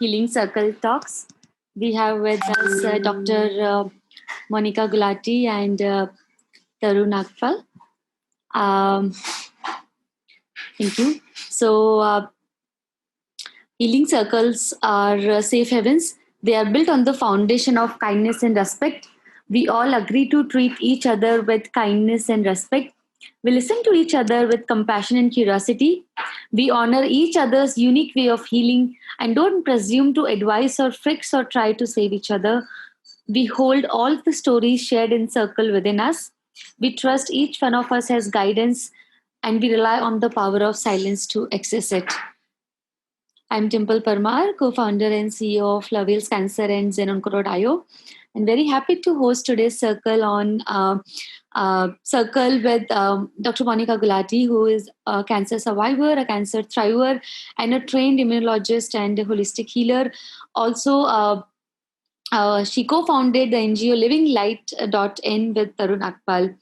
Healing Circle Talks. We have with us Dr. Monica Gulati and Tarun Akpal. Thank you. So, healing circles are safe havens. They are built on the foundation of kindness and respect. We all agree to treat each other with kindness and respect. We listen to each other with compassion and curiosity. We honor each other's unique way of healing and don't presume to advise or fix or try to save each other. We hold all the stories shared in circle within us. We trust each one of us has guidance and we rely on the power of silence to access it. I'm Dimple Parmar, co-founder and CEO of Lovell's Cancer and Xenoncoro.io. I'm very happy to host today's circle on circle with Dr. Monica Gulati, who is a cancer survivor, a cancer thriver, and a trained immunologist and a holistic healer. Also, she co-founded the NGO LivingLight.in with Tarun Akpal.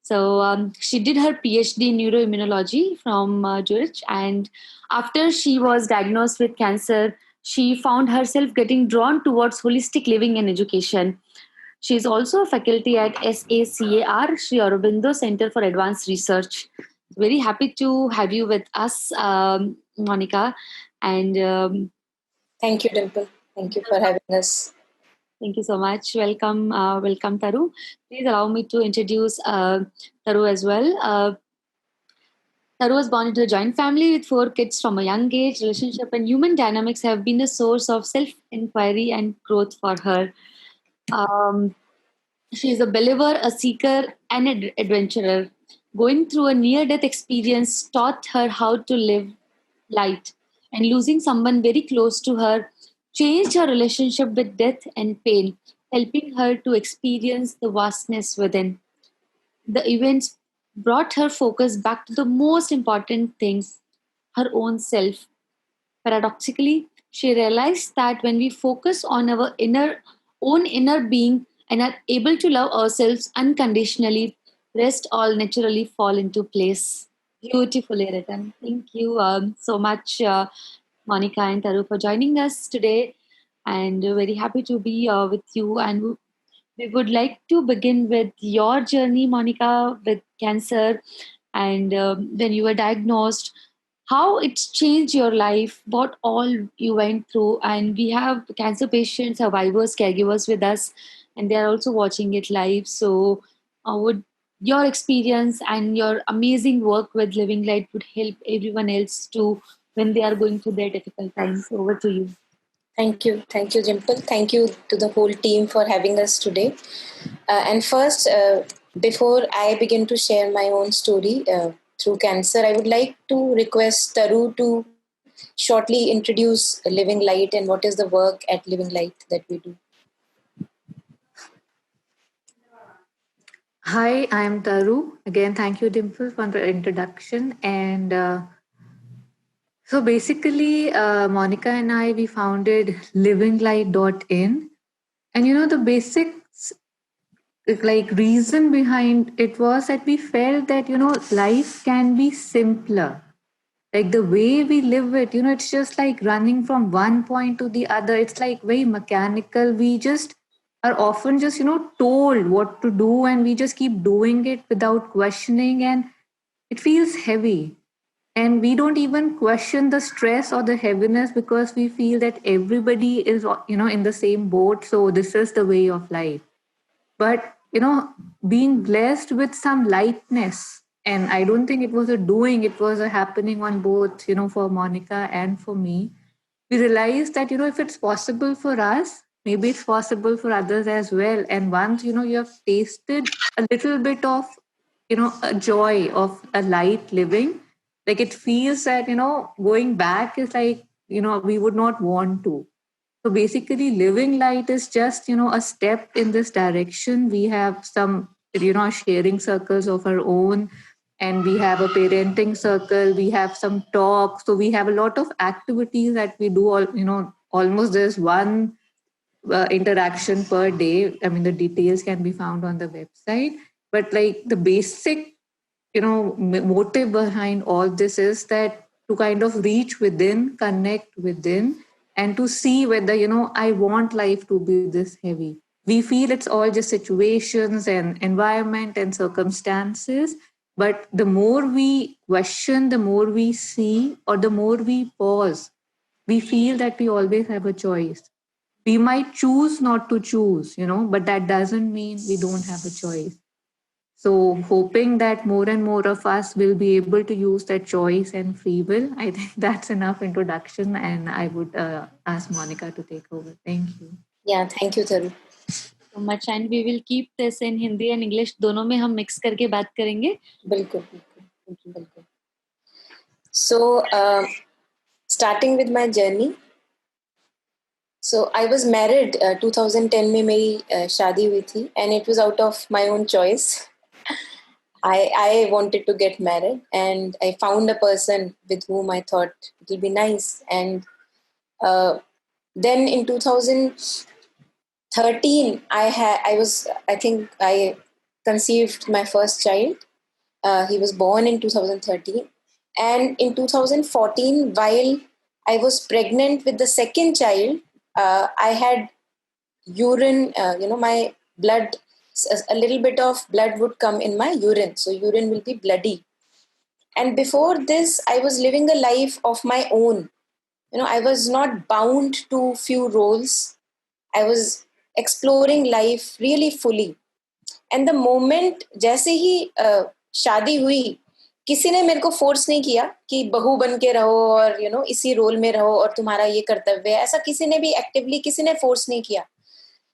So she did her PhD in neuroimmunology from Zurich, and after she was diagnosed with cancer, she found herself getting drawn towards holistic living and education. She is also a faculty at SACAR, Sri Aurobindo Center for Advanced Research. Very happy to have you with us, Monica. And thank you, Dimple. Thank you for having us. Thank you so much. Welcome, welcome, Taru. Please allow me to introduce Taru as well. Taru was born into a joint family with 4 kids from a young age. Relationship and human dynamics have been a source of self-inquiry and growth for her. She is a believer, a seeker, and an adventurer. Going through a near-death experience taught her how to live light, and losing someone very close to her changed her relationship with death and pain, helping her to experience the vastness within. The events brought her focus back to the most important thing, her own self. Paradoxically, she realized that when we focus on our own inner being and are able to love ourselves unconditionally, rest all naturally fall into place. Beautifully written. Thank you so much, Monica and Taru, for joining us today. And very happy to be with you. And we would like to begin with your journey, Monica, with cancer and when you were diagnosed, how it's changed your life, what all you went through. And we have cancer patients, survivors, caregivers with us, and they are also watching it live. So, would your experience and your amazing work with Living Light would help everyone else too when they are going through their difficult times. Over to you. Thank you, Dimple. Thank you to the whole team for having us today. And first, before I begin to share my own story through cancer, I would like to request Taru to shortly introduce Living Light and what is the work at Living Light that we do. Hi, I'm Taru. Again, thank you, Dimple, for the introduction. And so basically, Monica and I, we founded livinglight.in. And the basics, like reason behind it was that we felt that, life can be simpler. Like the way we live it, it's just like running from one point to the other. It's like very mechanical. We just are often just, told what to do and we just keep doing it without questioning, and it feels heavy. And we don't even question the stress or the heaviness because we feel that everybody is, in the same boat. So this is the way of life. But, being blessed with some lightness, and I don't think it was a doing, it was a happening on both, for Monica and for me. We realized that, if it's possible for us, maybe it's possible for others as well. And once, you have tasted a little bit of, a joy of a light living, like it feels that, going back is like, we would not want to. So basically, Living Light is just, a step in this direction. We have some, sharing circles of our own, and we have a parenting circle. We have some talks. So we have a lot of activities that we do. Almost there's one interaction per day. I mean, the details can be found on the website. But like the basic, motive behind all this is that to kind of reach within, connect within, and to see whether, I want life to be this heavy. We feel it's all just situations and environment and circumstances. But the more we question, the more we see, or the more we pause, we feel that we always have a choice. We might choose not to choose, but that doesn't mean we don't have a choice. So, hoping that more and more of us will be able to use that choice and free will, I think that's enough introduction, and I would ask Monica to take over. Thank you. Yeah, thank you, Taru. So much, and we will keep this in Hindi and English. दोनों में हम mix करके बात करेंगे. बिल्कुल, बिल्कुल. So, starting with my journey. So I was married 2010 में मेरी शादी हुई थी, and it was out of my own choice. I wanted to get married, and I found a person with whom I thought it will be nice. And then in 2013, I think I conceived my first child. He was born in 2013, and in 2014, while I was pregnant with the second child, I had urine, my blood, a little bit of blood would come in my urine. So urine will be bloody. And before this, I was living a life of my own. I was not bound to few roles. I was exploring life really fully. And the moment जैसे ही शादी हुई, किसी ने मेरे को force नहीं किया कि बहू बन के रहो और इसी रोल में रहो और तुम्हारा ये कर्तव्य है. ऐसा किसी ने भी एक्टिवली किसी ने फोर्स नहीं किया.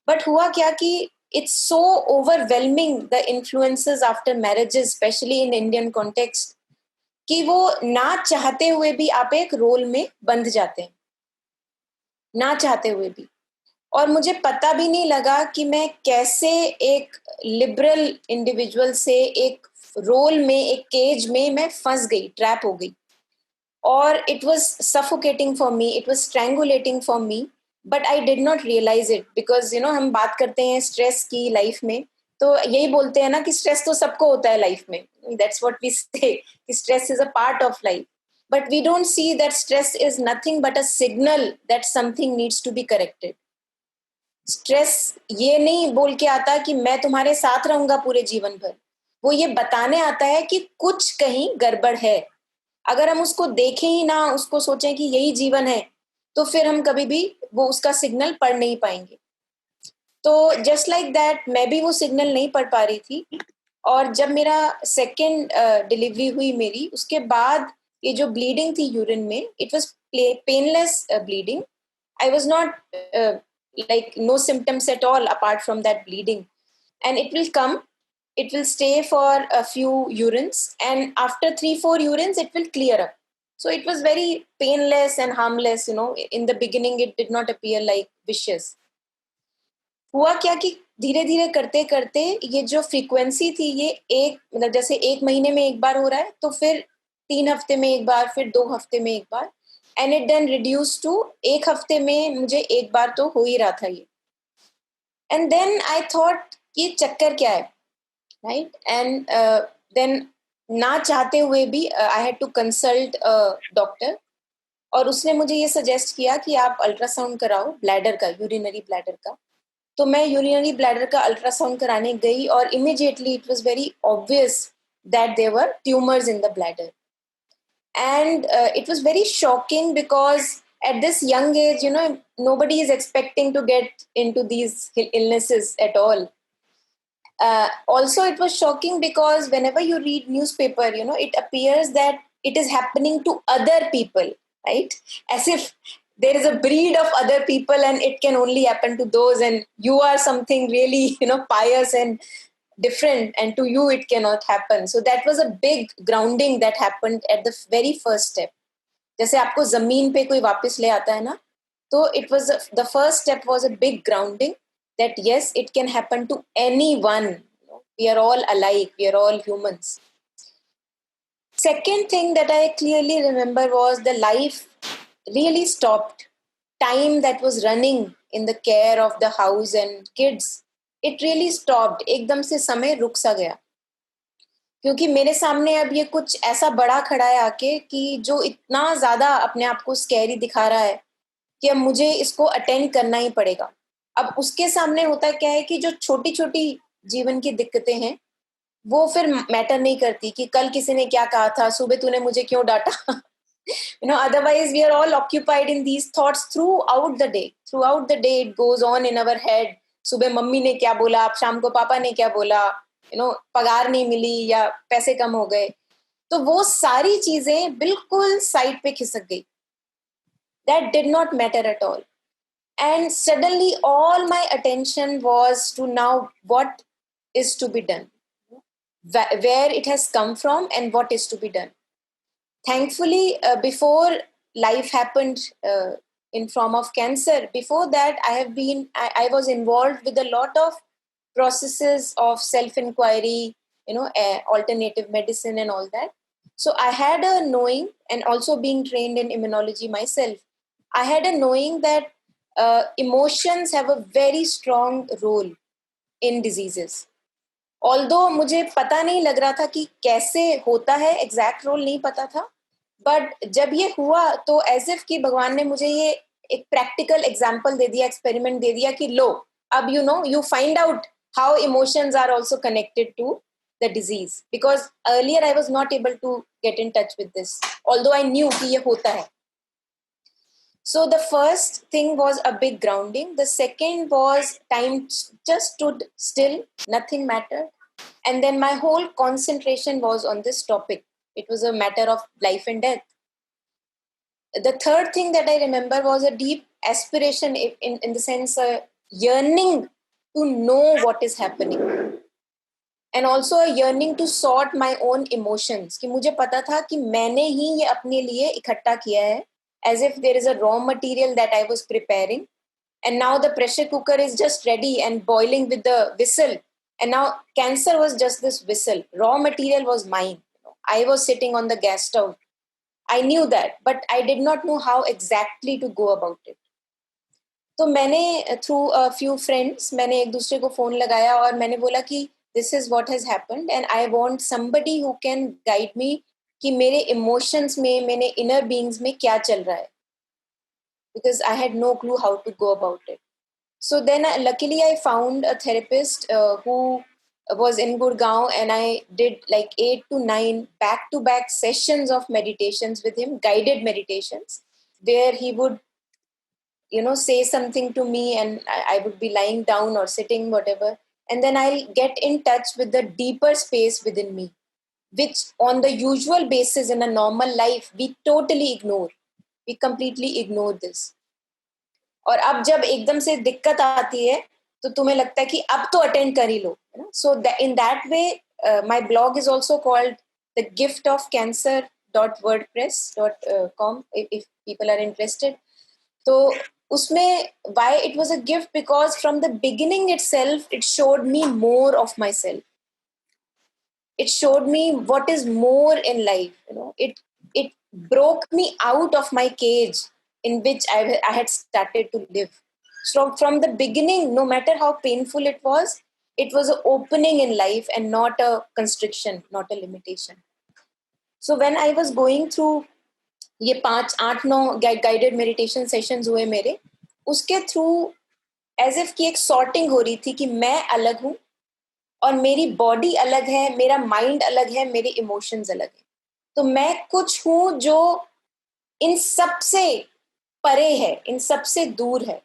बट हुआ क्या कि it's so overwhelming, the influences after marriages, especially in Indian context, कि वो ना चाहते हुए भी आप एक रोल में बंध जाते हैं, ना चाहते हुए भी. और मुझे पता भी नहीं लगा कि मैं कैसे एक लिबरल इंडिविजुअल से एक रोल में, एक केज में मैं फंस गई, ट्रैप हो गई. और it was suffocating for me, it was strangulating for me, but I did not realize it. Because हम बात करते हैं स्ट्रेस की लाइफ में, तो यही बोलते हैं ना कि स्ट्रेस तो सबको होता है लाइफ में. दैट्स व्हाट वी से, कि stress is a part of life. But we don't see that stress is nothing but a signal that something needs to be corrected. Stress ये नहीं बोल के आता कि मैं तुम्हारे साथ रहूंगा पूरे जीवन भर. वो ये बताने आता है कि कुछ कहीं गड़बड़ है. अगर हम उसको देखें ही ना, उसको सोचें कि यही जीवन है, तो फिर हम कभी भी वो उसका सिग्नल पढ़ नहीं पाएंगे. तो जस्ट लाइक दैट मैं भी वो सिग्नल नहीं पढ़ पा रही थी. और जब मेरा सेकेंड डिलीवरी हुई मेरी, उसके बाद ये जो ब्लीडिंग थी यूरिन में, it was painless bleeding. I was not like no symptoms at all apart from that bleeding, and it will come, it will stay for a few urines, and after 3-4 urines it will clear up. So it was very painless and harmless. In the beginning it did not appear like vicious. हुआ क्या कि धीरे धीरे करते करते ये जो frequency थी, ये मतलब जैसे 1 महीने में एक बार हो रहा है, तो फिर 3 हफ्ते में एक बार, फिर 2 हफ्ते में एक बार, and it then reduced to 1 हफ्ते में मुझे एक बार तो हो ही रहा था ये. And then I thought ये चक्कर क्या है, right? And then ना चाहते हुए भी I had to consult a doctor, और उसने मुझे ये सजेस्ट किया कि आप अल्ट्रासाउंड कराओ ब्लैडर का, यूरिनरी ब्लैडर का. तो मैं यूरिनरी ब्लैडर का अल्ट्रासाउंड कराने गई, और immediately it was very obvious that there were tumors in the bladder. And it was very shocking because at this young age, nobody is expecting to get into these illnesses at all. Also, it was shocking because whenever you read newspaper, it appears that it is happening to other people, right? As if there is a breed of other people and it can only happen to those, and you are something really, pious and different, and to you it cannot happen. So that was a big grounding that happened at the very first step. जैसे आपको जमीन पे कोई वापस ले आता है ना, तो it was the first step was a big grounding that yes, it can happen to anyone. We are all alike, we are all humans. Second thing that I clearly remember was the life really stopped. Time that was running in the care of the house and kids, it really stopped. एकदम से समय रुक सा गया, क्योंकि मेरे सामने अब ये कुछ ऐसा बड़ा खड़ा है आके कि जो इतना ज्यादा अपने आप को स्कैरी दिखा रहा है कि अब मुझे इसको अटेंड करना ही पड़ेगा। अब उसके सामने होता क्या है कि जो छोटी छोटी जीवन की दिक्कतें हैं वो फिर मैटर नहीं करती कि कल किसी ने क्या कहा था, सुबह तूने मुझे क्यों डांटा। Otherwise we are all occupied in these thoughts throughout the day. Throughout the day it goes on in our head. सुबह मम्मी ने क्या बोला, अब शाम को पापा ने क्या बोला, पगार नहीं मिली या पैसे कम हो गए, तो वो सारी चीजें बिल्कुल साइड पे खिसक गई. That did not matter at all. And suddenly all my attention was to now what is to be done, where it has come from and what is to be done. Thankfully, before life happened in form of cancer, before that I was involved with a lot of processes of self-inquiry, alternative medicine and all that. So I had a knowing, and also being trained in immunology myself, I had a knowing that emotions have a very strong role in diseases. Although मुझे पता नहीं लग रहा था कि कैसे होता है, एग्जैक्ट रोल नहीं पता था, बट जब ये हुआ तो एज इफ कि भगवान ने मुझे ये एक प्रैक्टिकल एग्जांपल दे दिया, एक्सपेरिमेंट दे दिया कि लो अब you find out how emotions are also connected to the disease, because earlier I was not able to get in touch with this, although I knew कि ये होता है. So the first thing was a big grounding. The second was time just stood still, nothing mattered. And then my whole concentration was on this topic. It was a matter of life and death. The third thing that I remember was a deep aspiration, in the sense a yearning to know what is happening. And also a yearning to sort my own emotions. कि मुझे पता था कि मैंने ही ये अपने लिए इकट्ठा किया है, as if there is a raw material that I was preparing, and now the pressure cooker is just ready and boiling with the whistle, and now cancer was just this whistle. Raw material was mine. I was sitting on the gas stove. I knew that, but I did not know how exactly to go about it. तो मैंने through a few friends मैंने एक दूसरे को phone लगाया और मैंने बोला कि this is what has happened and I want somebody who can guide me कि मेरे इमोशंस में, मेरे इनर बीइंग्स में क्या चल रहा है, because I had no clue how to go about it. So then luckily I found a therapist who was in Gurgaon, and I did like 8 to 9 back-to-back sessions of meditations with him, guided meditations, where he would say something to me and I would be lying down or sitting, whatever, and then I'll get in touch with the deeper space within me, which on the usual basis in a normal life we totally ignore. We completely ignore this. और अब जब एकदम से दिक्कत आती है तो तुम्हें लगता है कि अब तो अटेंड कर ही लो. So in that way my blog is also called thegiftofcancer.wordpress.com if people are interested. तो उसमें why it was a gift, because from the beginning itself it showed me more of myself. It showed me what is more in life. It broke me out of my cage in which I had started to live. So from the beginning, no matter how painful it was an opening in life and not a constriction, not a limitation. So when I was going through ये 5-8-9 guided meditation sessions हुए मेरे, उसके through as if कि एक sorting हो रही थी कि मैं अलग हूँ और मेरी बॉडी अलग है, मेरा माइंड अलग है, मेरे इमोशंस अलग है. तो मैं कुछ हूं जो इन सब से परे है, इन सब से दूर है.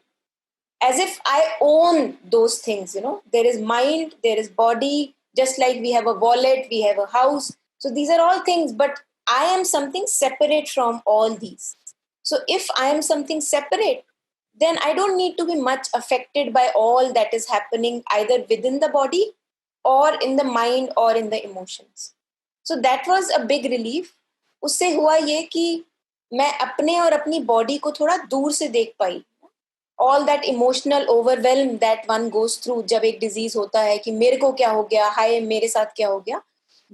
As if I own those things, there is mind, there is body, just like we have a wallet, we have a house. So these are all things, but I am something separate from all these. So if I am something separate, then I don't need to be much affected by all that is happening either within the body or in the mind or in the emotions. So that was a big relief. उससे हुआ ये कि मैं अपने और अपनी body को थोड़ा दूर से देख पाई. All that emotional overwhelm that one goes through जब एक डिजीज होता है कि मेरे को क्या हो गया, हाय मेरे साथ क्या हो गया,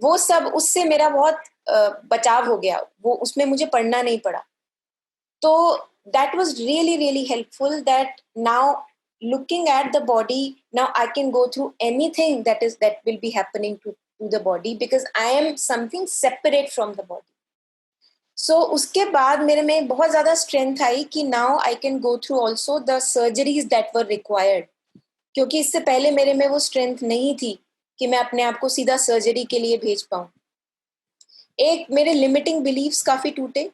वो सब उससे मेरा बहुत बचाव हो गया, वो उसमें मुझे पढ़ना नहीं पड़ा. तो that was really really helpful, that now looking at the body, now I can go through anything that will be happening to the body, because I am something separate from the body. सो उसके बाद मेरे में बहुत ज़्यादा strength आई कि now I can go through also the surgeries that were required, क्योंकि इससे पहले मेरे में वो स्ट्रेंथ नहीं थी कि मैं अपने आप को सीधा सर्जरी के लिए भेज पाऊँ. एक मेरे लिमिटिंग बिलीव्स काफ़ी टूटे,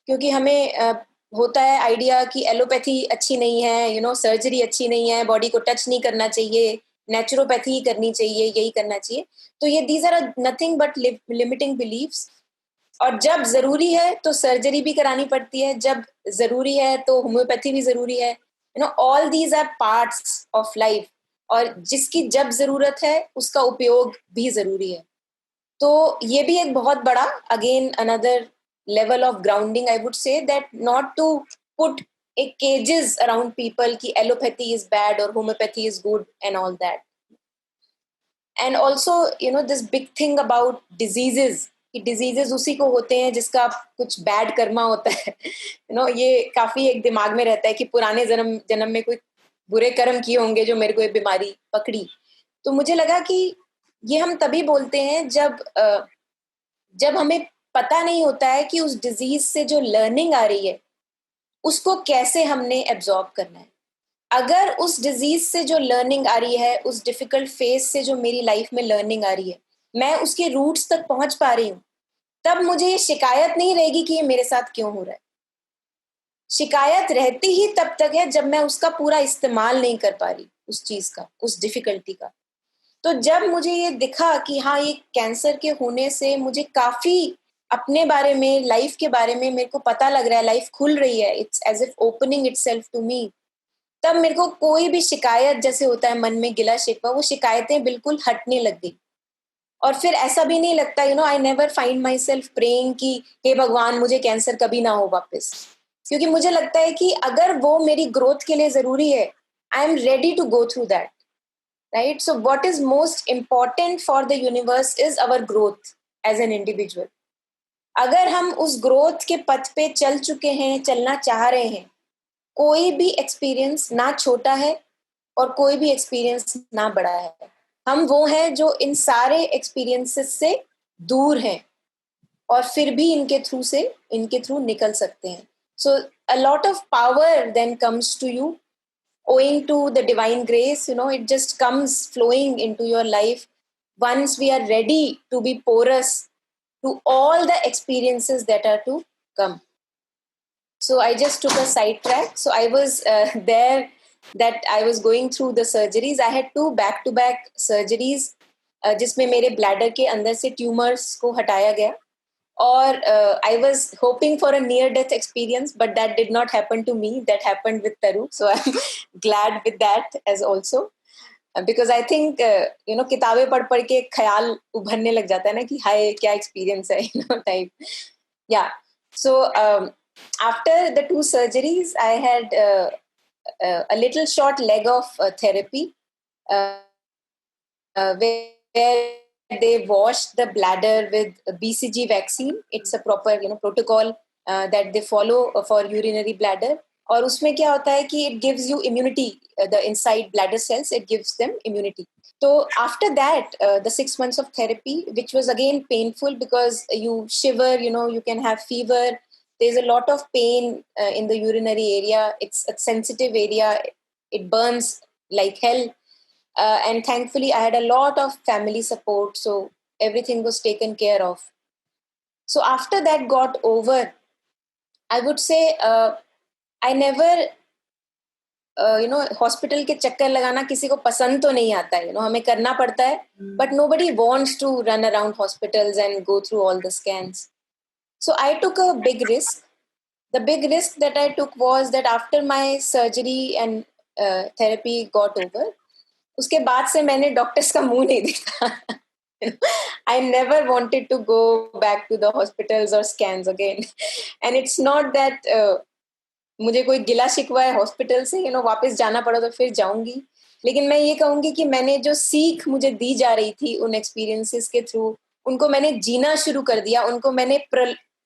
क्योंकि हमें होता है आइडिया कि एलोपैथी अच्छी नहीं है, सर्जरी अच्छी नहीं है, बॉडी को टच नहीं करना चाहिए, नेचुरोपैथी ही करनी चाहिए, यही करना चाहिए. तो ये these are nothing but limiting beliefs. और जब जरूरी है तो सर्जरी भी करानी पड़ती है, जब जरूरी है तो होम्योपैथी भी जरूरी है. All these are parts of life, और जिसकी जब जरूरत है उसका उपयोग भी जरूरी है. तो ये भी एक बहुत बड़ा, again another level of grounding, I would say that not to put a cages around people ki allopathy is bad or homeopathy is good and all that. And also this big thing about diseases, कि diseases उसी को होते हैं जिसका कुछ bad Karma होता है. ये काफी एक दिमाग में रहता है कि पुराने जन्म में कोई बुरे कर्म किए होंगे जो मेरे को ये बीमारी पकड़ी. तो मुझे लगा कि ये हम तभी बोलते हैं जब हमें पता नहीं होता है कि उस डिजीज से जो लर्निंग आ रही है उसको कैसे हमने एब्जॉर्ब करना है. अगर उस डिजीज से जो लर्निंग आ रही है, उस डिफिकल्ट फेज से जो मेरी लाइफ में लर्निंग आ रही है, मैं उसके रूट्स तक पहुंच पा रही हूँ, तब मुझे ये शिकायत नहीं रहेगी कि ये मेरे साथ क्यों हो रहा है. शिकायत रहती ही तब तक है जब मैं उसका पूरा इस्तेमाल नहीं कर पा रही, उस चीज का, उस डिफिकल्टी का. तो जब मुझे ये दिखा कि हाँ, ये कैंसर के होने से मुझे काफी अपने बारे में, लाइफ के बारे में मेरे को पता लग रहा है, लाइफ खुल रही है, it's as if opening itself to me, तब मेरे को कोई भी शिकायत जैसे होता है मन में गिला शिकवा, वो शिकायतें बिल्कुल हटने लग गई. और फिर ऐसा भी नहीं लगता, I never find my self praying कि हे भगवान मुझे कैंसर कभी ना हो वापस, क्योंकि मुझे लगता है कि अगर वो मेरी ग्रोथ के लिए जरूरी है, I am ready to go through that. Right? So what is most important for the universe is our growth as an individual. अगर हम उस ग्रोथ के पथ पे चल चुके हैं, चलना चाह रहे हैं, कोई भी एक्सपीरियंस ना छोटा है और कोई भी एक्सपीरियंस ना बड़ा है. हम वो हैं जो इन सारे एक्सपीरियंसेस से दूर हैं और फिर भी इनके थ्रू निकल सकते हैं. सो a lot of power then comes to you, owing to the divine grace. It just comes flowing into your life once we are ready to be porous to all the experiences that are to come. So I just took a sidetrack. So I was there, that I was going through the surgeries. I had 2 back-to-back surgeries, जिसमें मेरे bladder के अंदर से tumours को हटाया गया. और I was hoping for a near-death experience, but that did not happen to me. That happened with Taru. So I'm glad with that as also. Because I think, किताबें पढ़ के ख्याल उभरने लग जाता है ना कि हाय क्या एक्सपीरियंस है, type. Yeah. So after the 2 surgeries, I had a little short leg of therapy where they wash the bladder with BCG vaccine. It's a proper protocol that they follow for urinary bladder. और उसमें क्या होता है कि it gives you immunity, the inside bladder cells, it gives them immunity. So after that, the 6 months of therapy, which was again painful because you shiver, you can have fever. There's a lot of pain in the urinary area. It's a sensitive area. It burns like hell. And thankfully, I had a lot of family support. So everything was taken care of. So after that got over, I would say I never, hospital के चक्कर लगाना किसी को पसंद तो नहीं आता है, हमें करना पड़ता है, but nobody wants to run around hospitals and go through all the scans. So I took a big risk. The big risk that I took was that after my surgery and therapy got over, उसके बाद से मैंने doctors का मुंह नहीं देखा. I never wanted to go back to the hospitals or scans again. And it's not that मुझे कोई गिला शिकवा है हॉस्पिटल से, वापस जाना पड़ा तो फिर जाऊंगी. लेकिन मैं ये कहूंगी कि मैंने जो सीख मुझे दी जा रही थी उन एक्सपीरियंसेस के थ्रू, उनको मैंने जीना शुरू कर दिया. उनको मैंने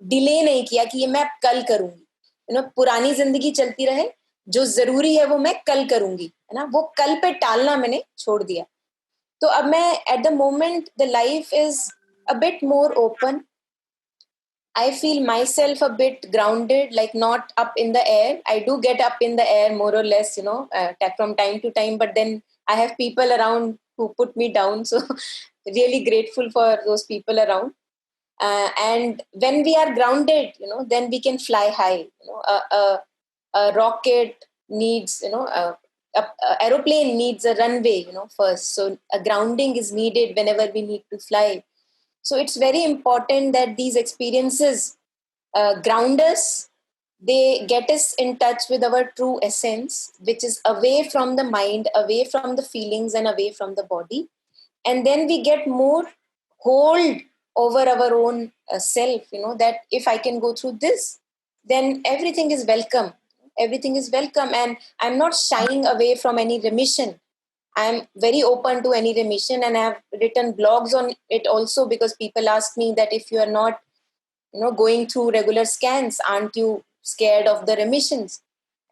डिले नहीं किया कि ये मैं कल करूंगी. पुरानी जिंदगी चलती रहे, जो जरूरी है वो मैं कल करूंगी, है ना, वो कल पे टालना मैंने छोड़ दिया. तो अब मैं at the moment the life is a bit more open. I feel myself a bit grounded, like not up in the air. I do get up in the air more or less, from time to time, but then I have people around who put me down. So really grateful for those people around. And when we are grounded, then we can fly high. A rocket needs, a aeroplane needs a runway, first. So a grounding is needed whenever we need to fly. So it's very important that these experiences ground us. They get us in touch with our true essence, which is away from the mind, away from the feelings, and away from the body. And then we get more hold over our own self, that if I can go through this, then everything is welcome. Everything is welcome. And I'm not shying away from any remission. I'm very open to any remission, and I've written blogs on it also, because people ask me that if you are not, going through regular scans, aren't you scared of the remissions?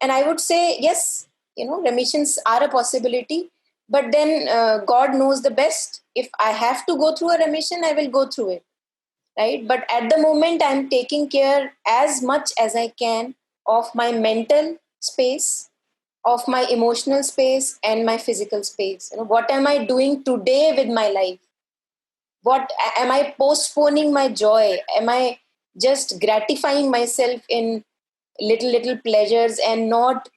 And I would say, yes, remissions are a possibility, but then God knows the best. If I have to go through a remission, I will go through it, right? But at the moment, I'm taking care as much as I can of my mental space, of my emotional space, and my physical space. What am I doing today with my life? What am I postponing my joy? Am I just gratifying myself in little pleasures and not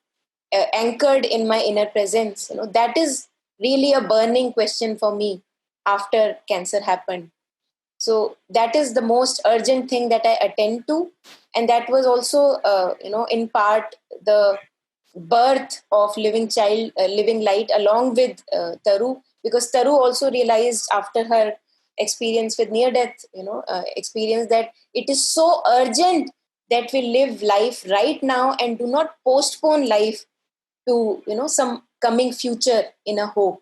anchored in my inner presence? That is really a burning question for me after cancer happened. So that is the most urgent thing that I attend to. And that was also in part the birth of Living Light, along with Taru, because Taru also realized after her experience with near death experience, that it is so urgent that we live life right now and do not postpone life to some coming future in a hope.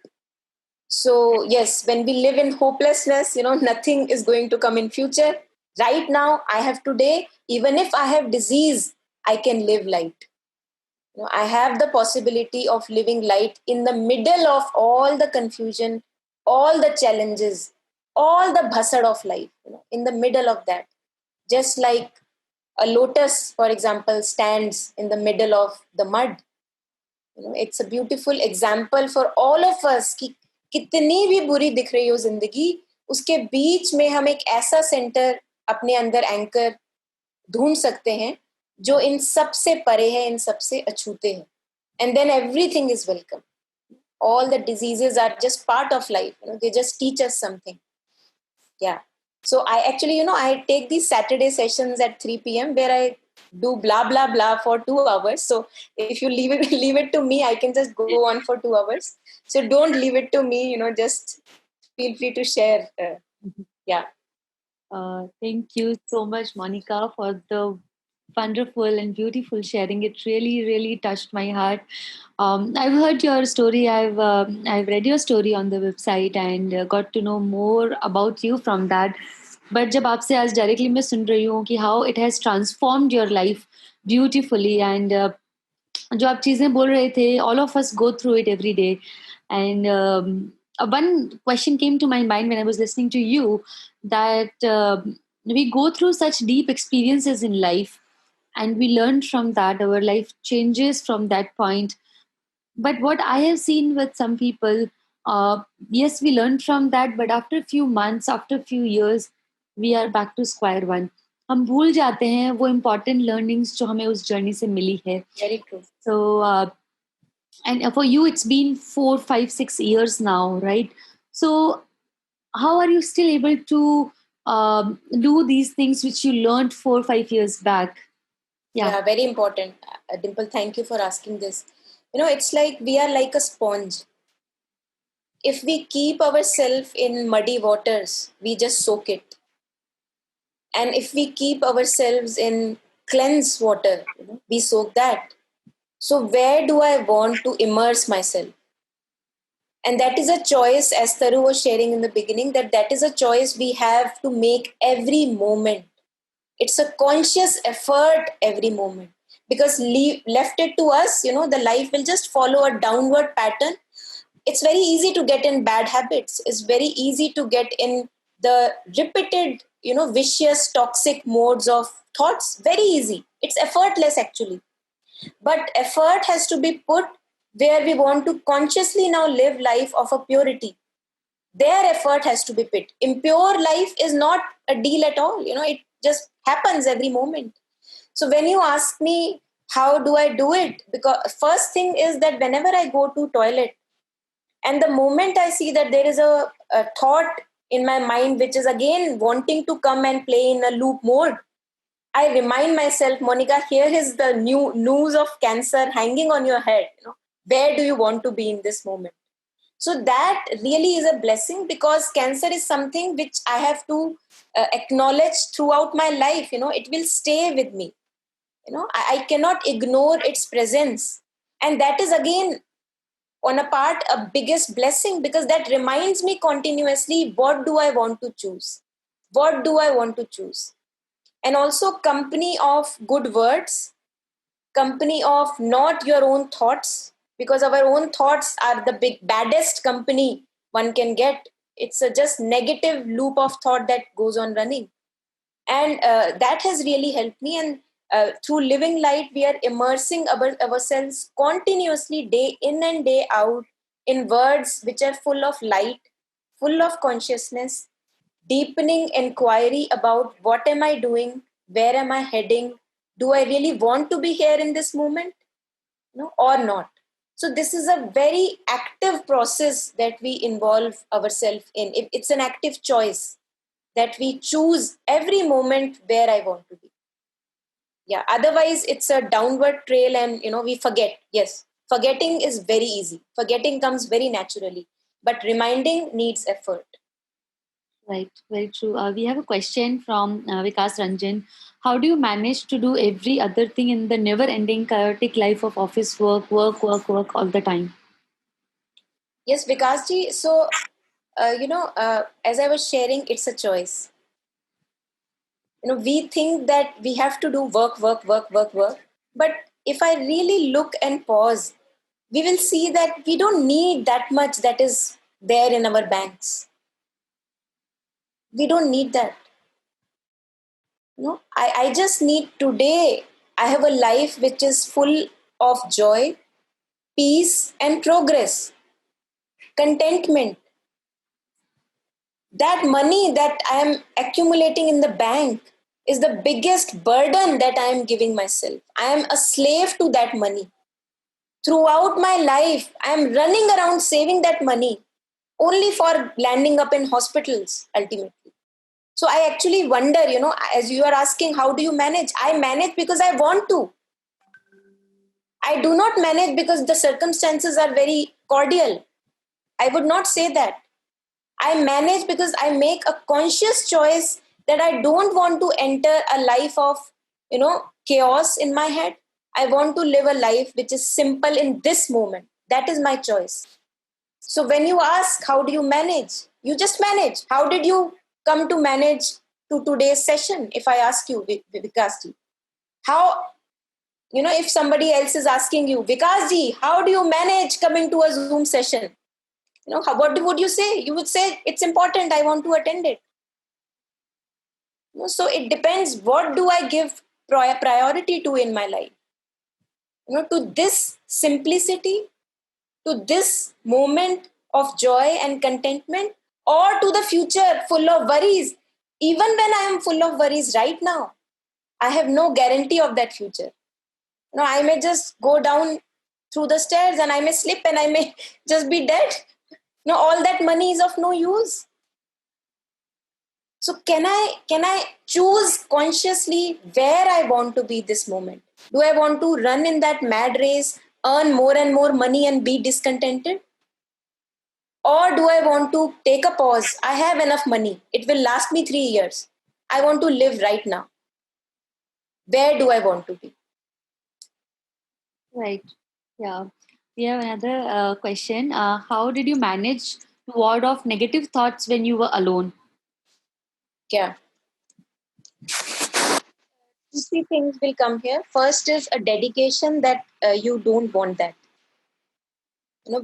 So yes, when we live in hopelessness, nothing is going to come in future. Right now, I have today. Even if I have disease, I can live light. I have the possibility of living light in the middle of all the confusion, all the challenges, all the bhasad of life. In the middle of that, just like a lotus, for example, stands in the middle of the mud. It's a beautiful example for all of us कि कितनी भी बुरी दिख रही हो जिंदगी, उसके बीच में हम एक ऐसा सेंटर अपने अंदर एंकर ढूंढ सकते हैं जो इन सब से परे है, इन सब से अछूते हैं. And then everything is welcome. All the diseases are just part of life. They just teach us something. Yeah. So I actually, I take these Saturday sessions at 3 p.m. where I do blah blah blah for 2 hours. So if you leave it leave it to me, I can just go on for 2 hours. So don't leave it to me. Just feel free to share. Yeah. Thank you so much, Monica, for the wonderful and beautiful sharing. It really, really touched my heart. I've heard your story. I've read your story on the website and got to know more about you from that. But जब आपसे आज directly मैं सुन रही हूँ कि how it has transformed your life beautifully, and जो आप चीजें बोल रहे थे, all of us go through it every day. And one question came to my mind when I was listening to you, that we go through such deep experiences in life, and we learn from that. Our life changes from that point. But what I have seen with some people, yes, we learn from that, but after a few months, after a few years, we are back to square one. हम भूल जाते हैं वो important learnings जो हमें उस journey से मिली है. Very true. So, and for you, it's been 4, 5, 6 years now, right? So, how are you still able to do these things which you learned 4, 5 years back? Yeah, very important. Dimple, thank you for asking this. It's like we are like a sponge. If we keep ourselves in muddy waters, we just soak it. And if we keep ourselves in cleansed water, we soak that. So where do I want to immerse myself? And that is a choice, as Taru was sharing in the beginning, that is a choice we have to make every moment. It's a conscious effort every moment. Because left it to us, the life will just follow a downward pattern. It's very easy to get in bad habits. It's very easy to get in the repeated vicious, toxic modes of thoughts? Very easy. It's effortless actually. But effort has to be put where we want to consciously now live life of a purity. Their effort has to be put. Impure life is not a deal at all. It just happens every moment. So when you ask me how do I do it, because first thing is that whenever I go to toilet, and the moment I see that there is a thought in my mind which is again wanting to come and play in a loop mode, I remind myself, Monica, here is the new news of cancer hanging on your head. Where do you want to be in this moment? So that really is a blessing, because cancer is something which I have to acknowledge throughout my life. It will stay with me. I cannot ignore its presence. And that is again, on a part, a biggest blessing, because that reminds me continuously, what do I want to choose? What do I want to choose? And also company of good words, company of not your own thoughts, because our own thoughts are the big baddest company one can get. It's a just negative loop of thought that goes on running. And that has really helped me. And through Living Light, we are immersing ourselves continuously, day in and day out, in words which are full of light, full of consciousness, deepening inquiry about what am I doing, where am I heading, do I really want to be here in this moment, or not? So this is a very active process that we involve ourselves in. It's an active choice that we choose every moment where I want to be. Yeah, otherwise it's a downward trail, and we forget. Yes, forgetting is very easy. Forgetting comes very naturally, but reminding needs effort. Right, very true. We have a question from Vikas Ranjan. How do you manage to do every other thing in the never ending chaotic life of office work, work all the time? Yes, Vikasji. So, as I was sharing, it's a choice. We think that we have to do work. But if I really look and pause, we will see that we don't need that much that is there in our banks. We don't need that. I just need today. I have a life which is full of joy, peace, and progress, contentment. That money that I am accumulating in the bank is the biggest burden that I am giving myself. I am a slave to that money. Throughout my life, I am running around saving that money only for landing up in hospitals ultimately. So I actually wonder, as you are asking, how do you manage? I manage because I want to. I do not manage because the circumstances are very cordial. I would not say that. I manage because I make a conscious choice that I don't want to enter a life of, chaos in my head. I want to live a life which is simple in this moment. That is my choice. So when you ask, how do you manage? You just manage. How did you come to manage to today's session? If I ask you, Vikasji, how, if somebody else is asking you, Vikasji, how do you manage coming to a Zoom session? What would you say? You would say, it's important, I want to attend it. So it depends, what do I give priority to in my life? To this simplicity, to this moment of joy and contentment, or to the future full of worries. Even when I am full of worries right now, I have no guarantee of that future. I may just go down through the stairs and I may slip and I may just be dead. All that money is of no use. So can I choose consciously where I want to be this moment? Do I want to run in that mad race, earn more and more money and be discontented? Or do I want to take a pause? I have enough money. It will last me 3 years. I want to live right now. Where do I want to be? Right. Yeah. We have another question. How did you manage to ward off negative thoughts when you were alone? Yeah. Two, three things will come here. First is a dedication that you don't want that.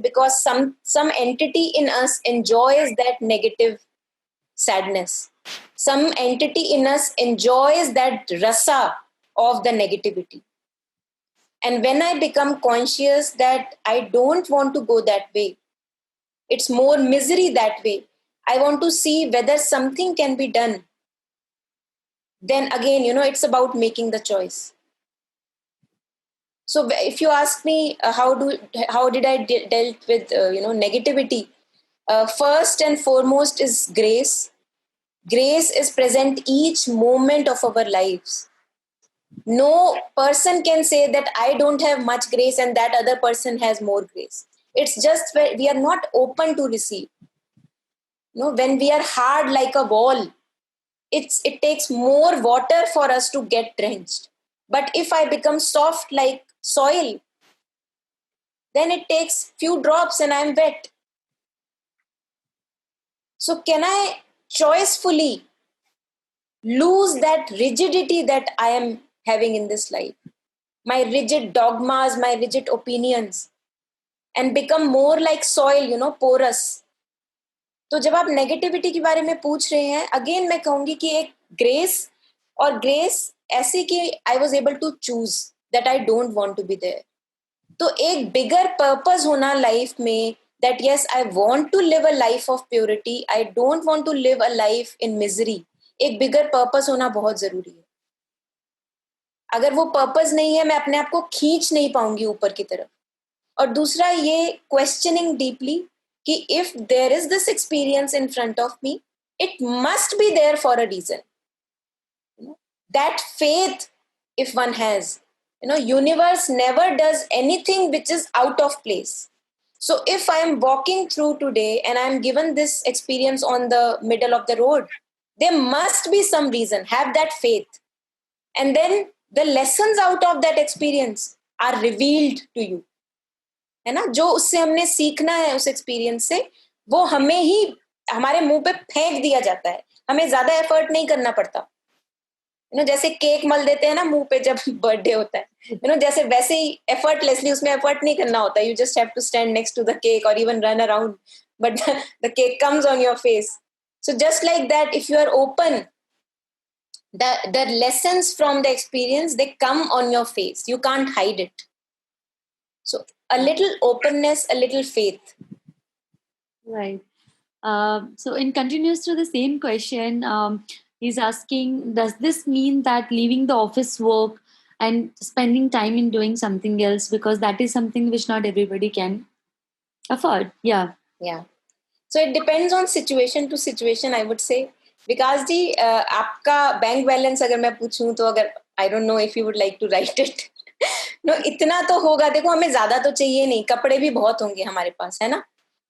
Because some entity in us enjoys that negative sadness. Some entity in us enjoys that rasa of the negativity. And when I become conscious that I don't want to go that way, it's more misery that way. I want to see whether something can be done. Then again, it's about making the choice. So if you ask me how did I dealt with negativity, first and foremost is grace. Grace is present each moment of our lives. No person can say that I don't have much grace and that other person has more grace. It's just where we are not open to receive. When we are hard like a wall, it takes more water for us to get drenched. But if I become soft like soil, then it takes few drops and I'm wet. So can I choicefully lose that rigidity that I am having in this life? My rigid dogmas, my rigid opinions, and become more like soil, porous. तो जब आप negativity के बारे में पूछ रहे हैं, again मैं कहूंगी कि एक ग्रेस, और ग्रेस ऐसी कि I was able to choose that I don't want to be there. तो एक बिगर पर्पस होना लाइफ में, that yes I want to live a life of purity, I don't want to live a life in misery. एक bigger purpose होना बहुत जरूरी है. अगर वो पर्पस नहीं है, मैं अपने आप को खींच नहीं पाऊंगी ऊपर की तरफ. और दूसरा ये क्वेश्चनिंग डीपली कि if there is this experience in front of me, it must be there for a reason. That faith, if one has, universe never does anything which is out of place. So if I am walking through today and I am given this experience on the middle of the road, there must be some reason. Have that faith. And then the lessons out of that experience are revealed to you. है ना, जो उससे हमने सीखना है उस experience से, वो हमें ही हमारे मुंह पे फेंक दिया जाता है. हमें ज्यादा एफर्ट नहीं करना पड़ता. जैसे केक मल देते हैं ना मुंह पे जब बर्थडे होता है, जैसे वैसे ही एफर्टलेसली उसमें एफर्ट नहीं करना होता. You just have to stand next to the cake और even run around, but the cake comes on your face. So just like that, if you are open, the lessons from the experience, they come on your face. You can't hide it. So a little openness, a little faith. Right. So in continuous to the same question, he's asking, does this mean that leaving the office work and spending time in doing something else, because that is something which not everybody can afford? Yeah. So it depends on situation to situation, I would say. Vikas ji, आपका bank balance अगर मैं पूछूं तो, अगर I don't know if you would like to write it, no इतना तो होगा. देखो, हमें ज्यादा तो चाहिए नहीं, कपड़े भी बहुत होंगे हमारे पास, है ना,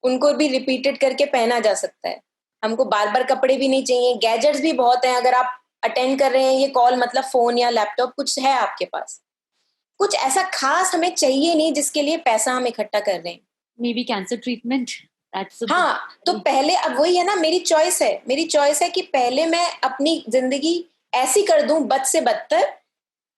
उनको भी रिपीटेड करके पहना जा सकता है. हमको बार बार कपड़े भी नहीं चाहिए. गैजेट्स भी बहुत हैं. अगर आप अटेंड कर रहे हैं ये कॉल, मतलब फोन या लैपटॉप कुछ है आपके पास, कुछ ऐसा खास हमें चाहिए नहीं जिसके लिए पैसा हम इकट्ठा कर रहे हैं. May be cancer treatment. हाँ, तो पहले, अब वही है ना, मेरी चॉइस है कि पहले मैं अपनी जिंदगी ऐसी कर दूं बद से बदतर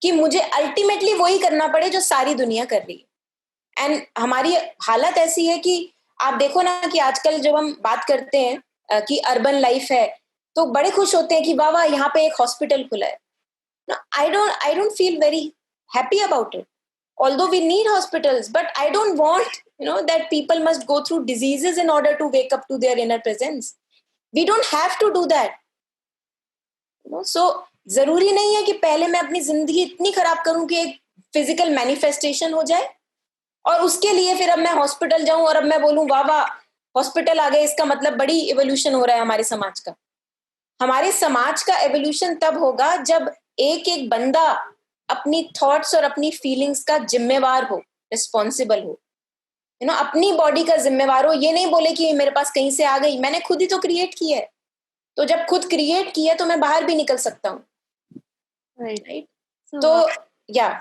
कि मुझे अल्टीमेटली वही करना पड़े जो सारी दुनिया कर रही है. एंड हमारी हालत ऐसी है कि आप देखो ना कि आजकल जब हम बात करते हैं कि अर्बन लाइफ है, तो बड़े खुश होते हैं कि वाह वाह यहाँ पे एक हॉस्पिटल खुला है. I don't feel very happy about it. Although we need hospitals, but I don't want, that people must go through diseases in order to wake up to their inner presence. We don't have to do that. So जरूरी नहीं है कि पहले मैं अपनी जिंदगी इतनी खराब करूं कि एक फिजिकल मैनिफेस्टेशन हो जाए और उसके लिए फिर अब मैं हॉस्पिटल जाऊं और अब मैं बोलूं वाह वाह हॉस्पिटल आ गए. इसका मतलब बड़ी एवोल्यूशन हो रहा है हमारे समाज का. हमारे समाज का एवोल्यूशन तब होगा जब एक एक बंदा अपनी थॉट्स और अपनी फीलिंग्स का जिम्मेवार हो, रिस्पॉन्सिबल हो, अपनी बॉडी का जिम्मेवार हो. ये नहीं बोले कि मेरे पास कहीं से आ गई, मैंने खुद ही तो क्रिएट की है. तो जब खुद क्रिएट की है तो मैं बाहर भी निकल सकता हूँ. Right. So, तो yeah.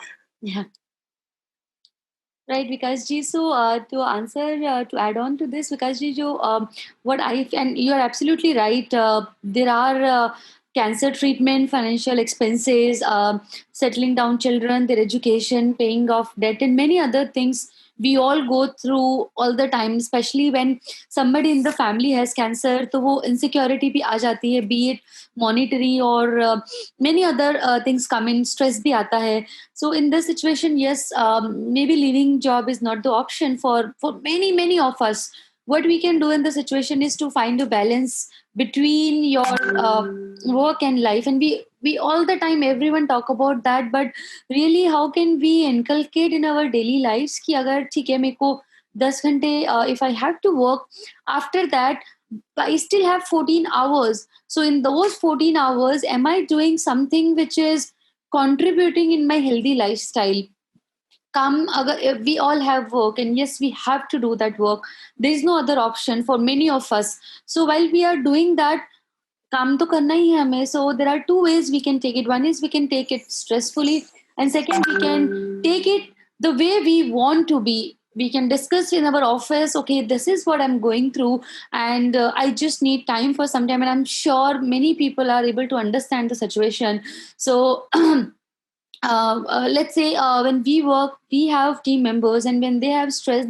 Right, Vikas ji. So to answer, to add on to this, Vikas ji, what and you are absolutely right. There are cancer treatment, financial expenses, settling down children, their education, paying off debt, and many other things we all go through all the time, especially when somebody in the family has cancer, तो वो insecurity भी आ जाती है, be it monetary or many other things come in, stress भी आता है. So in this situation, yes, maybe leaving job is not the option for many of us. What we can do in the situation is to find a balance between your work and life. And we all the time, everyone talk about that, but really how can we inculcate in our daily lives कि अगर ठीक है मेरे को 10 घंटे if I have to work, after that I still have 14 hours. So in those 14 hours, am I doing something which is contributing in my healthy lifestyle? Come, if we all have work, and yes, we have to do that work. There is no other option for many of us. So while we are doing that, काम तो करना ही है हमें. So there are two ways we can take it. One is we can take it stressfully, and second we can take it the way we want to be. We can discuss in our office, okay, this is what I'm going through, and I just need time for some time. And I'm sure many people are able to understand the situation. So let's say when we work, we have team members, and when they have stress,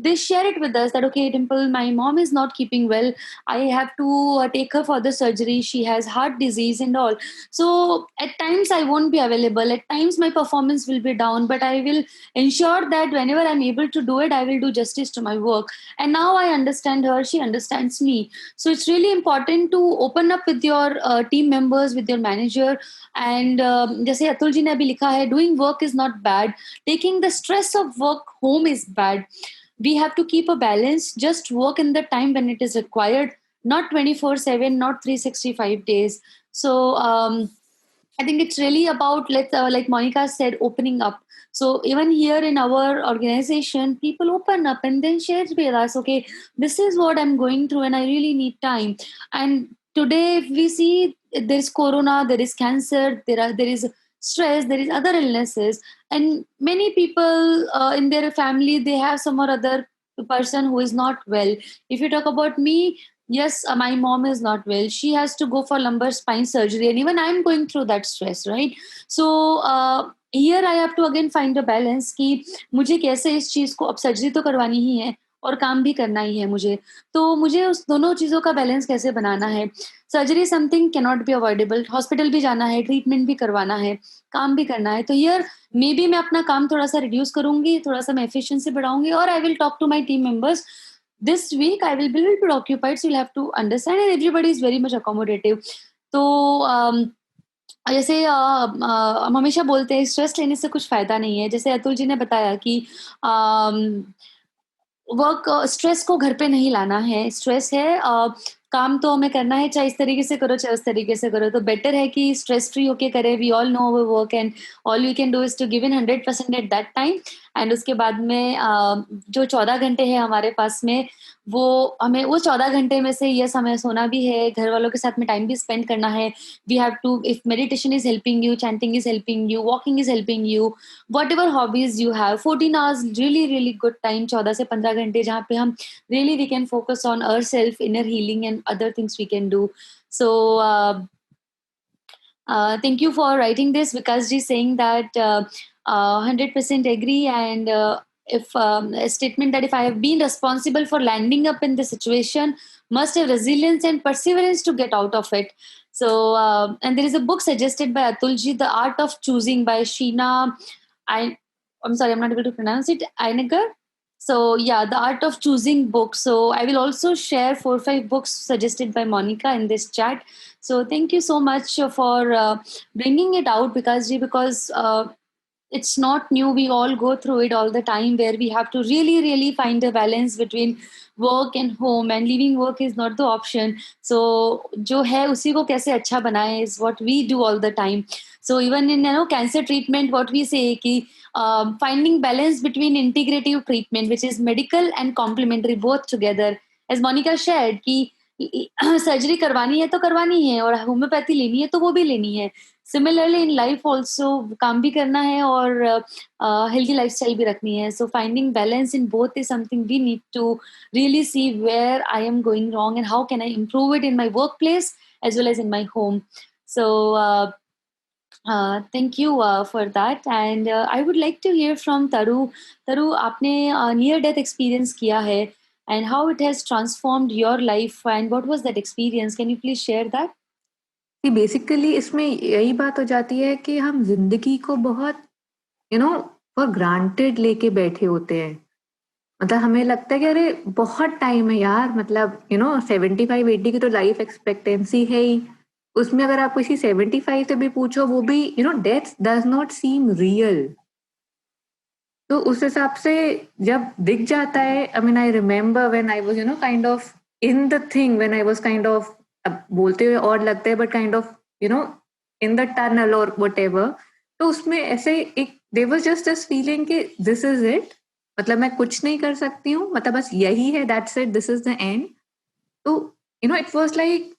they share it with us that, okay, Dimple, my mom is not keeping well. I have to take her for the surgery. She has heart disease and all. So at times I won't be available. At times my performance will be down, but I will ensure that whenever I'm able to do it, I will do justice to my work. And now I understand her. She understands me. So it's really important to open up with your team members, with your manager. And जैसे अतुल जी ने अभी लिखा है, doing work is not bad. Taking the stress of work home is bad. We have to keep a balance. Just work in the time when it is required, not 24/7, not 365 days. So I think it's really about, like Monica said, opening up. So even here in our organization, people open up and then share with us, okay, this is what I'm going through and I really need time. And today, if we see, there is corona, there is cancer, there is stress, there is other illnesses, and many people in their family, they have some or other person who is not well. If you talk about me, yes, my mom is not well. She has to go for lumbar spine surgery, and even I'm going through that stress, right? So here I have to again find a balance कि मुझे कैसे इस चीज को, अब surgery तो करवानी ही है और काम भी करना ही है मुझे, तो मुझे उस दोनों चीजों का बैलेंस कैसे बनाना है. Surgery something can not be avoidable, hospital भी जाना है, ट्रीटमेंट भी करवाना है, काम भी करना है. तो हियर मे बी मैं अपना काम थोड़ा सा रिड्यूस करूंगी, थोड़ा सा मैं एफिशिएंसी बढ़ाऊंगी, और I will talk to my team members. This week I will be a little bit occupied, so you'll have to understand, and everybody is very much accommodative. तो जैसे हम हमेशा बोलते हैं स्ट्रेस लेने से कुछ फायदा नहीं है. जैसे अतुल जी ने बताया कि वर्क स्ट्रेस को घर पे नहीं लाना है. स्ट्रेस है, काम तो हमें करना है, चाहे इस तरीके से करो चाहे उस तरीके से करो, तो बेटर है कि स्ट्रेस फ्री होके करें. We all know our work and all we can do is to give in 100% at that time. And उसके बाद में जो 14 घंटे हैं हमारे पास में, वो हमें वो 14 घंटे में से यस हमें सोना भी है, घर वालों के साथ में टाइम भी स्पेंड करना है. We have to, if meditation is helping you, chanting is helping you, walking is helping you, whatever hobbies you have, 14 hours really really good time. 14 से 15 घंटे जहाँ पे हम really we can focus on ourself, inner healing and other things we can do. So thank you for writing this, because ji saying that 100% agree. And if a statement that if I have been responsible for landing up in this situation, must have resilience and perseverance to get out of it. So and there is a book suggested by Atulji, The Art of Choosing, by Sheena, I'm sorry, I'm not able to pronounce it, Einiger. So yeah, The Art of Choosing book. So I will also share 4 or 5 books suggested by Monica in this chat. So thank you so much for bringing it out, because it's not new. We all go through it all the time, where we have to really really find a balance between work and home, and leaving work is not the option. So जो है उसी को कैसे अच्छा बनाए is what we do all the time. So even in cancer treatment, what we say कि finding balance between integrative treatment, which is medical and complementary both together. As Monica shared कि surgery करवानी है तो करवानी है, और homeopathy लेनी है तो वो भी लेनी है. Similarly in life also, काम भी करना है और healthy lifestyle भी रखनी है. So finding balance in both is something we need to really see where I am going wrong and how can I improve it in my workplace as well as in my home. So Thank you for that. And I would like to hear from Taru. Taru, आपने near-death experience किया है, and how it has transformed your life, and what was that experience? Can you please share that? कि basically इसमें यही बात हो जाती है कि हम जिंदगी को बहुत फॉर ग्रांटेड लेके बैठे होते हैं. मतलब हमें लगता है कि अरे बहुत टाइम है यार, मतलब 75-80 की तो लाइफ एक्सपेक्टेंसी है ही. उसमें अगर आप किसी 75 से भी पूछो, वो भी death does not seem real. तो उस हिसाब से जब दिख जाता है, I mean I remember when I was kind of in the thing, when I was kind of, अब बोलते हुए और लगता है but kind of in the tunnel और व्हाटएवर. तो उसमें ऐसे एक there was just this feeling कि दिस इज इट, मतलब मैं कुछ नहीं कर सकती हूँ, मतलब बस यही है, that's it, this is the end. तो it was like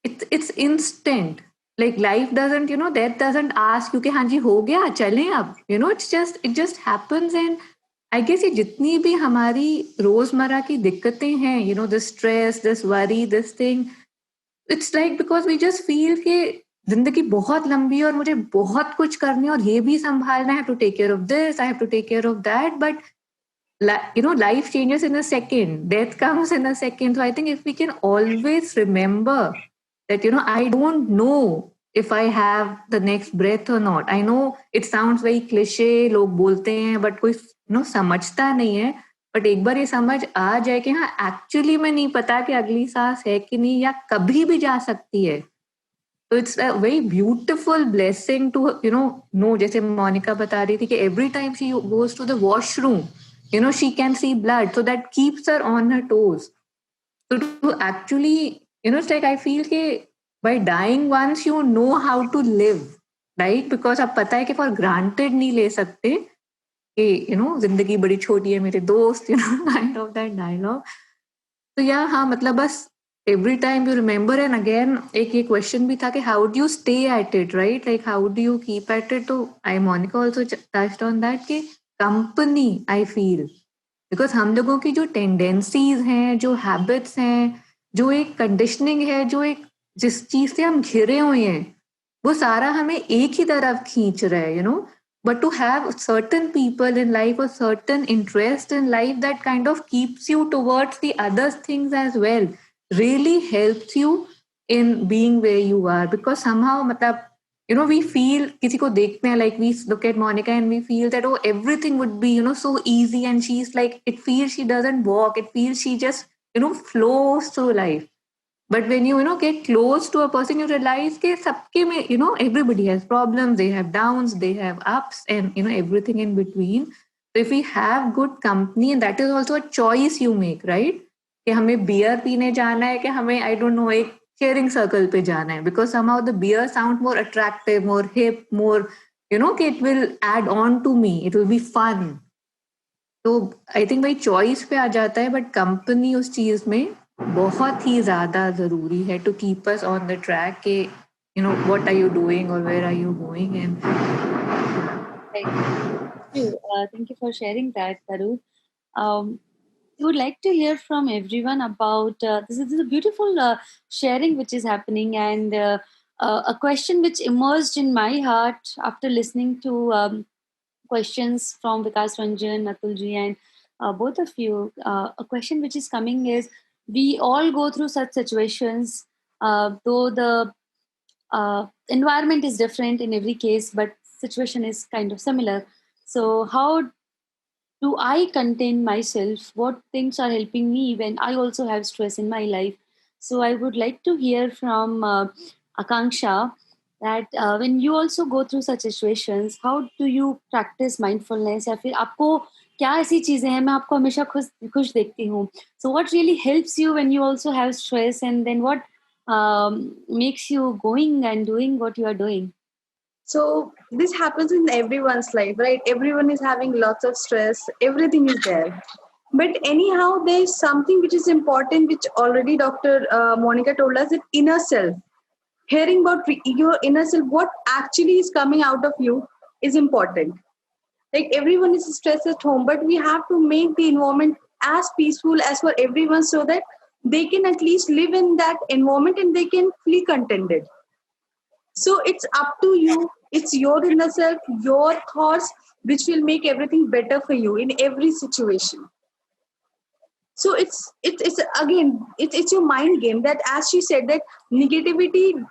it's instant. Like life doesn't, death doesn't ask you कि हाँ जी हो गया चलें अब. It just happens. And I guess ये जितनी भी हमारी रोजमर्रा की दिक्कतें हैं, this stress, this worry, this thing, it's like because we just feel कि जिंदगी बहुत लंबी है और मुझे बहुत कुछ करनी है और ये भी संभालना है. I have to take care of this, I have to take care of that. But life changes in a second, death comes in a second. So I think if we can always remember that I don't know if I have the next breath or not. I know it sounds very cliche, लोग बोलते हैं, but कोई समझता नहीं है. But एक बार ये समझ आ जाए कि हाँ एक्चुअली में नहीं पता कि अगली सांस है कि नहीं या कभी भी जा सकती है. तो it's a very beautiful blessing to know. जैसे मोनिका बता रही थी कि every time she goes to the washroom, she can see blood, so that keeps her on her toes. So to actually, it's like I feel कि by dying once you know how to live, right? Because अब पता है कि for granted नहीं ले सकते कि जिंदगी बड़ी छोटी है मेरे दोस्त, kind of that dialogue. तो या हाँ, मतलब बस every time you remember. And again एक ये question भी था कि how do you stay at it, right? Like how do you keep at it? तो Monica also touched on that कि कंपनी, आई फील, बिकॉज हम लोगों की जो टेंडेंसीज हैं, जो हैबिट्स हैं, जो एक कंडीशनिंग है, जो एक जिस चीज से हम घिरे हुए हैं, वो सारा हमें एक ही तरफ खींच रहा है. But to have certain people in life or certain interest in life that kind of keeps you towards the other things as well really helps you in being where you are. Because somehow मतलब we feel किसी को देखते हैं, like we look at Monica and we feel that oh everything would be so easy, and she's like, it feels she doesn't walk, it feels she just flows through life. But when you get close to a person, you realize कि सबके में everybody has problems, they have downs, they have ups, and everything in between. So if we have good company, and that is also a choice you make, right? कि हमें beer पीने जाना है कि हमें I don't know एक sharing circle पे जाना है, because somehow the beer sound more attractive, more hip, more कि it will add on to me, it will be fun. तो आई थिंक भाई चॉइस पे आ जाता है, बट कंपनी उस चीज में बहुत ही ज्यादा जरूरी है to keep us on the track के व्हाट आर यू डूइंग और where are you going. And Thank you for sharing that, Taru. We would like to hear from everyone about this is a beautiful sharing which is happening, and a question which emerged in my heart after listening to questions from Vikas Ranjan, Atulji, and both of you. A question which is coming is, we all go through such situations, though the environment is different in every case, but situation is kind of similar. So how do I contain myself? What things are helping me when I also have stress in my life? So I would like to hear from Akanksha that when you also go through such situations, how do you practice mindfulness? या फिर आपको क्या ऐसी चीजें हैं, मैं आपको हमेशा खुश देखती हूँ. So what really helps you when you also have stress, and then what makes you going and doing what you are doing? So this happens in everyone's life, right? Everyone is having lots of stress. Everything is there. But anyhow, there's something which is important, which already Dr. Monica told us, that inner self. Hearing about your inner self, what actually is coming out of you is important. Like everyone is stressed at home, but we have to make the environment as peaceful as for everyone so that they can at least live in that environment and they can feel contented. So it's up to you It's your inner self, your thoughts, which will make everything better for you in every situation. So it's again, it's your mind game, that as she said, that negativity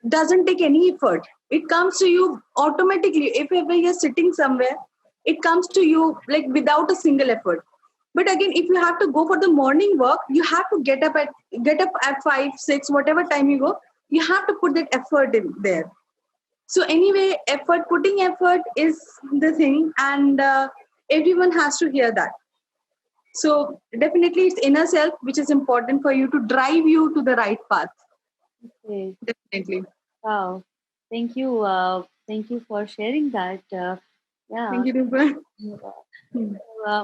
doesn't take any effort. It comes to you automatically. If ever you're sitting somewhere, it comes to you like without a single effort. But again, if you have to go for the morning work, you have to get up at 5, 6, whatever time you go. You have to put that effort in there. So anyway, putting effort is the thing, and everyone has to hear that. So definitely, it's inner self which is important for you to drive you to the right path. Okay. Definitely. Wow. Thank you. Thank you for sharing that. Yeah. Thank you, Dimple.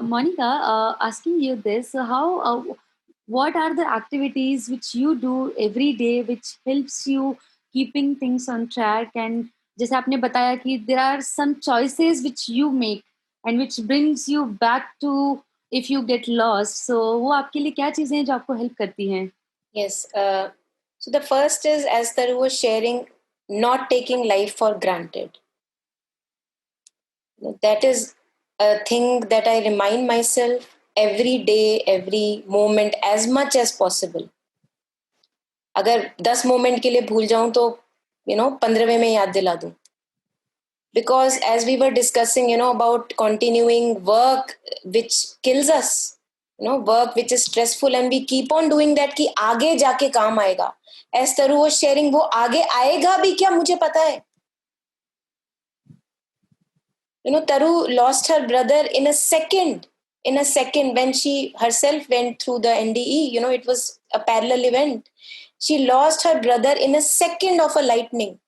Monica, asking you this: what are the activities which you do every day which helps you keeping things on track? And जैसे आपने बताया कि there are some choices which you make and which brings you back to if you get lost. So वो आपके लिए क्या चीजें हैं जो आपको help करती हैं? Yes. So the first is, as Taru was sharing, not taking life for granted. That is a thing that I remind myself every day, every moment, as much as possible. अगर 10 moment के लिए भूल जाऊं तो 15वें में याद दिला दूं. Because as we were discussing, about continuing work which kills us, work which is stressful, and we keep on doing that कि आगे जाके काम आएगा. As Taru was sharing, वो आगे आएगा भी क्या मुझे पता है. Taru lost her brother in a second when she herself went through the NDE. It was a parallel event. She lost her brother in a second of a lightning.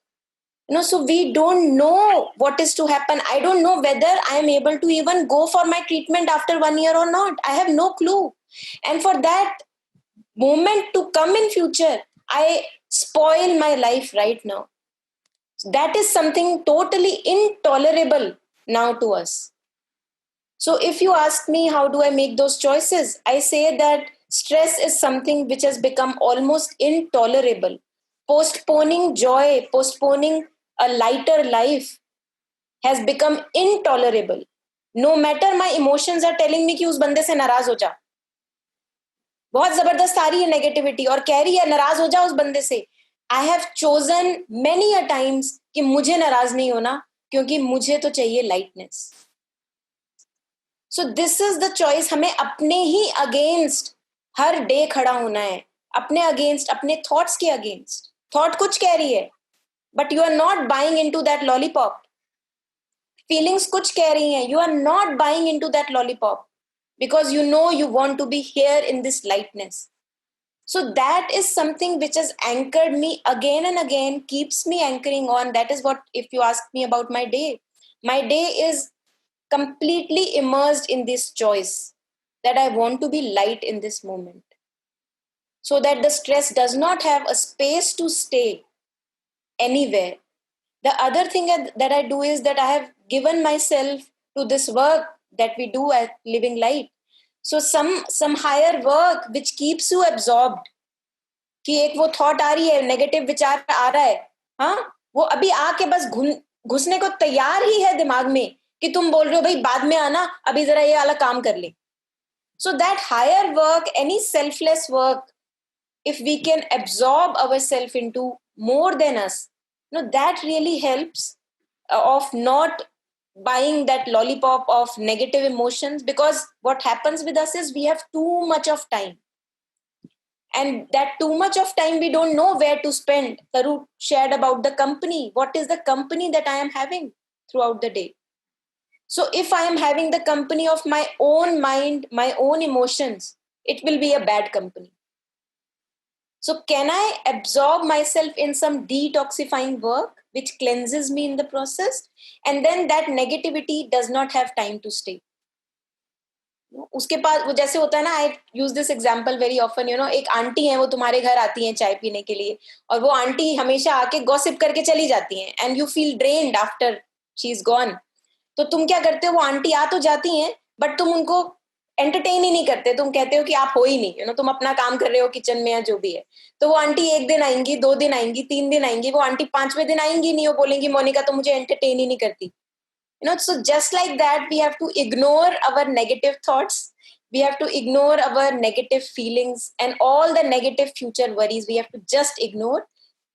So we don't know what is to happen. I don't know whether I am able to even go for my treatment after 1 year or not. I have no clue. And for that moment to come in future, I spoil my life right now. That is something totally intolerable now to us. So if you ask me how do I make those choices, I say that stress is something which has become almost intolerable. Postponing joy, postponing a lighter life has become intolerable. No matter my emotions are telling me कि उस बंदे से नाराज हो जा, बहुत जबरदस्त आ रही है नेगेटिविटी और कह रही है नाराज हो जा उस बंदे से. I have chosen many a times कि मुझे नाराज नहीं होना क्योंकि मुझे तो चाहिए lightness. So this is the choice. हमें अपने ही against हर डे खड़ा होना है, अपने against, अपने thoughts के against. Thought कुछ कह रही है, but you are not buying into that lollipop. Feelings कुछ कह रही हैं, you are not buying into that lollipop because you want to be here in this lightness. So that is something which has anchored me again and again, keeps me anchoring on. That is what, if you ask me about my day is completely immersed in this choice that I want to be light in this moment, so that the stress does not have a space to stay anywhere. The other thing that I do is that I have given myself to this work that we do at Living Light. So some higher work which keeps you absorbed. कि एक वो thought आ रही है, negative विचार आ रहा है, हाँ, वो अभी आके बस घुसने को तैयार ही है दिमाग में कि तुम बोल रहे हो भाई बाद में आना, अभी जरा ये वाला काम कर ले. So that higher work, any selfless work, if we can absorb ourselves into more than us, that really helps of not buying that lollipop of negative emotions. Because what happens with us is we have too much of time. And that too much of time, we don't know where to spend. Taru shared about the company. What is the company that I am having throughout the day? So if I am having the company of my own mind, my own emotions, it will be a bad company. So can I absorb myself in some detoxifying work which cleanses me in the process? And then that negativity does not have time to stay. उसके पास वो जैसे होता है ना, I use this example very often. एक aunty है, वो तुम्हारे घर आती हैं चाय पीने के लिए, और वो आंटी हमेशा आके गॉसिप करके चली जाती हैं, and you feel drained after she is gone. तो तुम क्या करते हो, वो आंटी आ तो जाती हैं बट तुम उनको एंटरटेन ही नहीं करते, तुम कहते हो कि आप हो ही नहीं, यू नो, तुम अपना काम कर रहे हो किचन में या जो भी है, तो वो आंटी 1 दिन आएंगी, 2 दिन आएंगी, 3 दिन आएंगी, वो आंटी 5वें दिन आएंगी नहीं, वो बोलेंगी मोनिका तो मुझे एंटरटेन ही नहीं करती, you know. So just like that we have to ignore our negative thoughts, we have to ignore our negative feelings and all the negative future worries. We have to just ignore,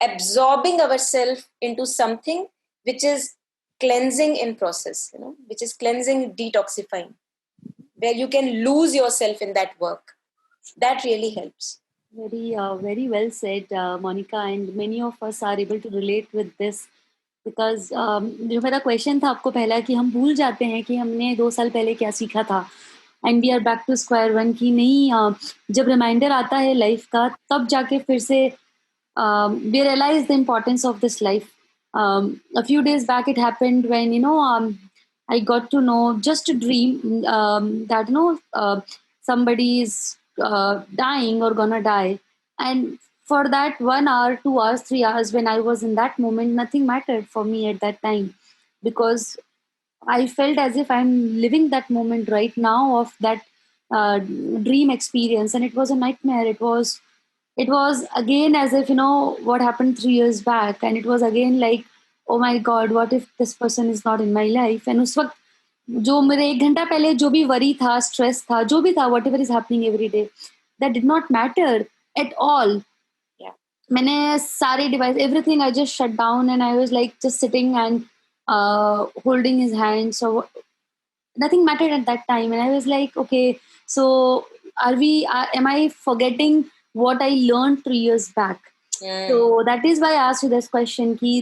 absorbing ourselves into something which is cleansing in process, you know, which is cleansing, detoxifying, where you can lose yourself in that work. That really helps. Very well said, Monica, and many of us are able to relate with this because जो मेरा question था आपको पहला कि हम भूल जाते हैं कि हमने 2 साल पहले क्या सीखा था, and we are back to square one की नहीं. जब रिमाइंडर आता है लाइफ का तब जाके फिर से we realize the importance of this life. A few days back it happened when I got to know just a dream that somebody is dying or gonna die, and for that 1 hour, 2 hours, 3 hours, when I was in that moment, nothing mattered for me at that time because I felt as if I'm living that moment right now of that dream experience, and it was a nightmare. It was again as if what happened 3 years back, and it was again like, oh my God, what if this person is not in my life? And उस वक्त जो मेरे 1 घंटा पहले जो भी worry था, stress था, जो भी था, whatever is happening every day, that did not matter at all. Yeah. मैंने सारे device, everything I just shut down, and I was like just sitting and holding his hand. So nothing mattered at that time, and I was like, okay, so am I forgetting what I learned 3 years back? So that is why I asked you this question. Ki,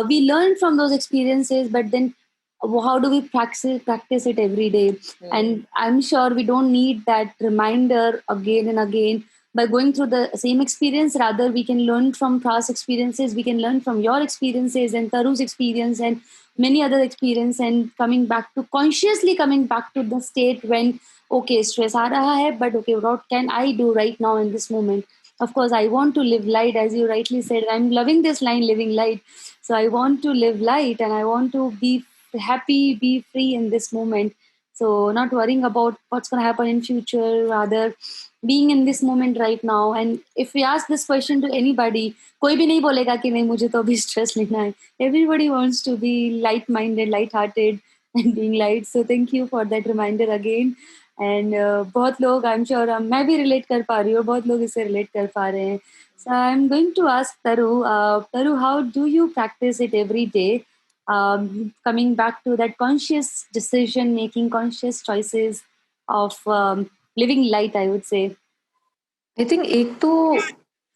we learn from those experiences, but then how do we practice it every day? And I'm sure we don't need that reminder again and again. By going through the same experience, rather we can learn from past experiences. We can learn from your experiences and Taru's experience and many other experience, and consciously coming back to the state when okay, stress aa raha hai, but okay, what can I do right now in this moment? Of course, I want to live light, as you rightly said. I'm loving this line, living light. So I want to live light, and I want to be happy, be free in this moment. So not worrying about what's going to happen in future, rather being in this moment right now. And if we ask this question to anybody, कोई भी नहीं बोलेगा कि नहीं मुझे तो अभी stress लेना है. Everybody wants to be light-minded, light-hearted, and being light. So thank you for that reminder again. And बहुत लोग आई एम श्योर मैं भी रिलेट कर पा रही हूँ, बहुत लोग इसे रिलेट कर पा रहे हैं. So I am going to ask Taru, how do you practice it every day, coming back to that conscious decision making, conscious choices of living light, I would say. I think एक तो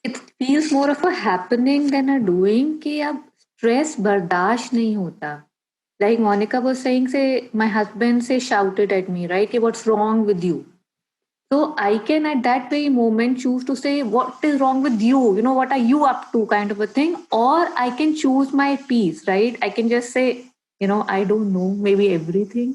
it feels more of a happening than a doing कि अब stress बर्दाश्त नहीं होता. Like Monica was saying, say my husband shouted at me, right? Okay, what's wrong with you? So I can at that very moment choose to say, what is wrong with you? You know, what are you up to, kind of a thing? Or I can choose my peace, right? I can just say, I don't know, maybe everything.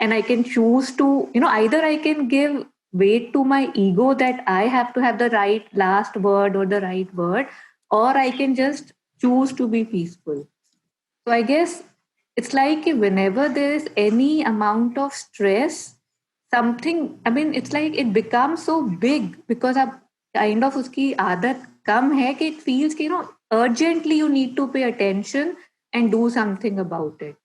And I can choose to, either I can give weight to my ego that I have to have the right last word or the right word, or I can just choose to be peaceful. So I guess it's like whenever there is any amount of stress, it's like it becomes so big because अब kind of उसकी आदत कम है कि it feels कि urgently you need to pay attention and do something about it.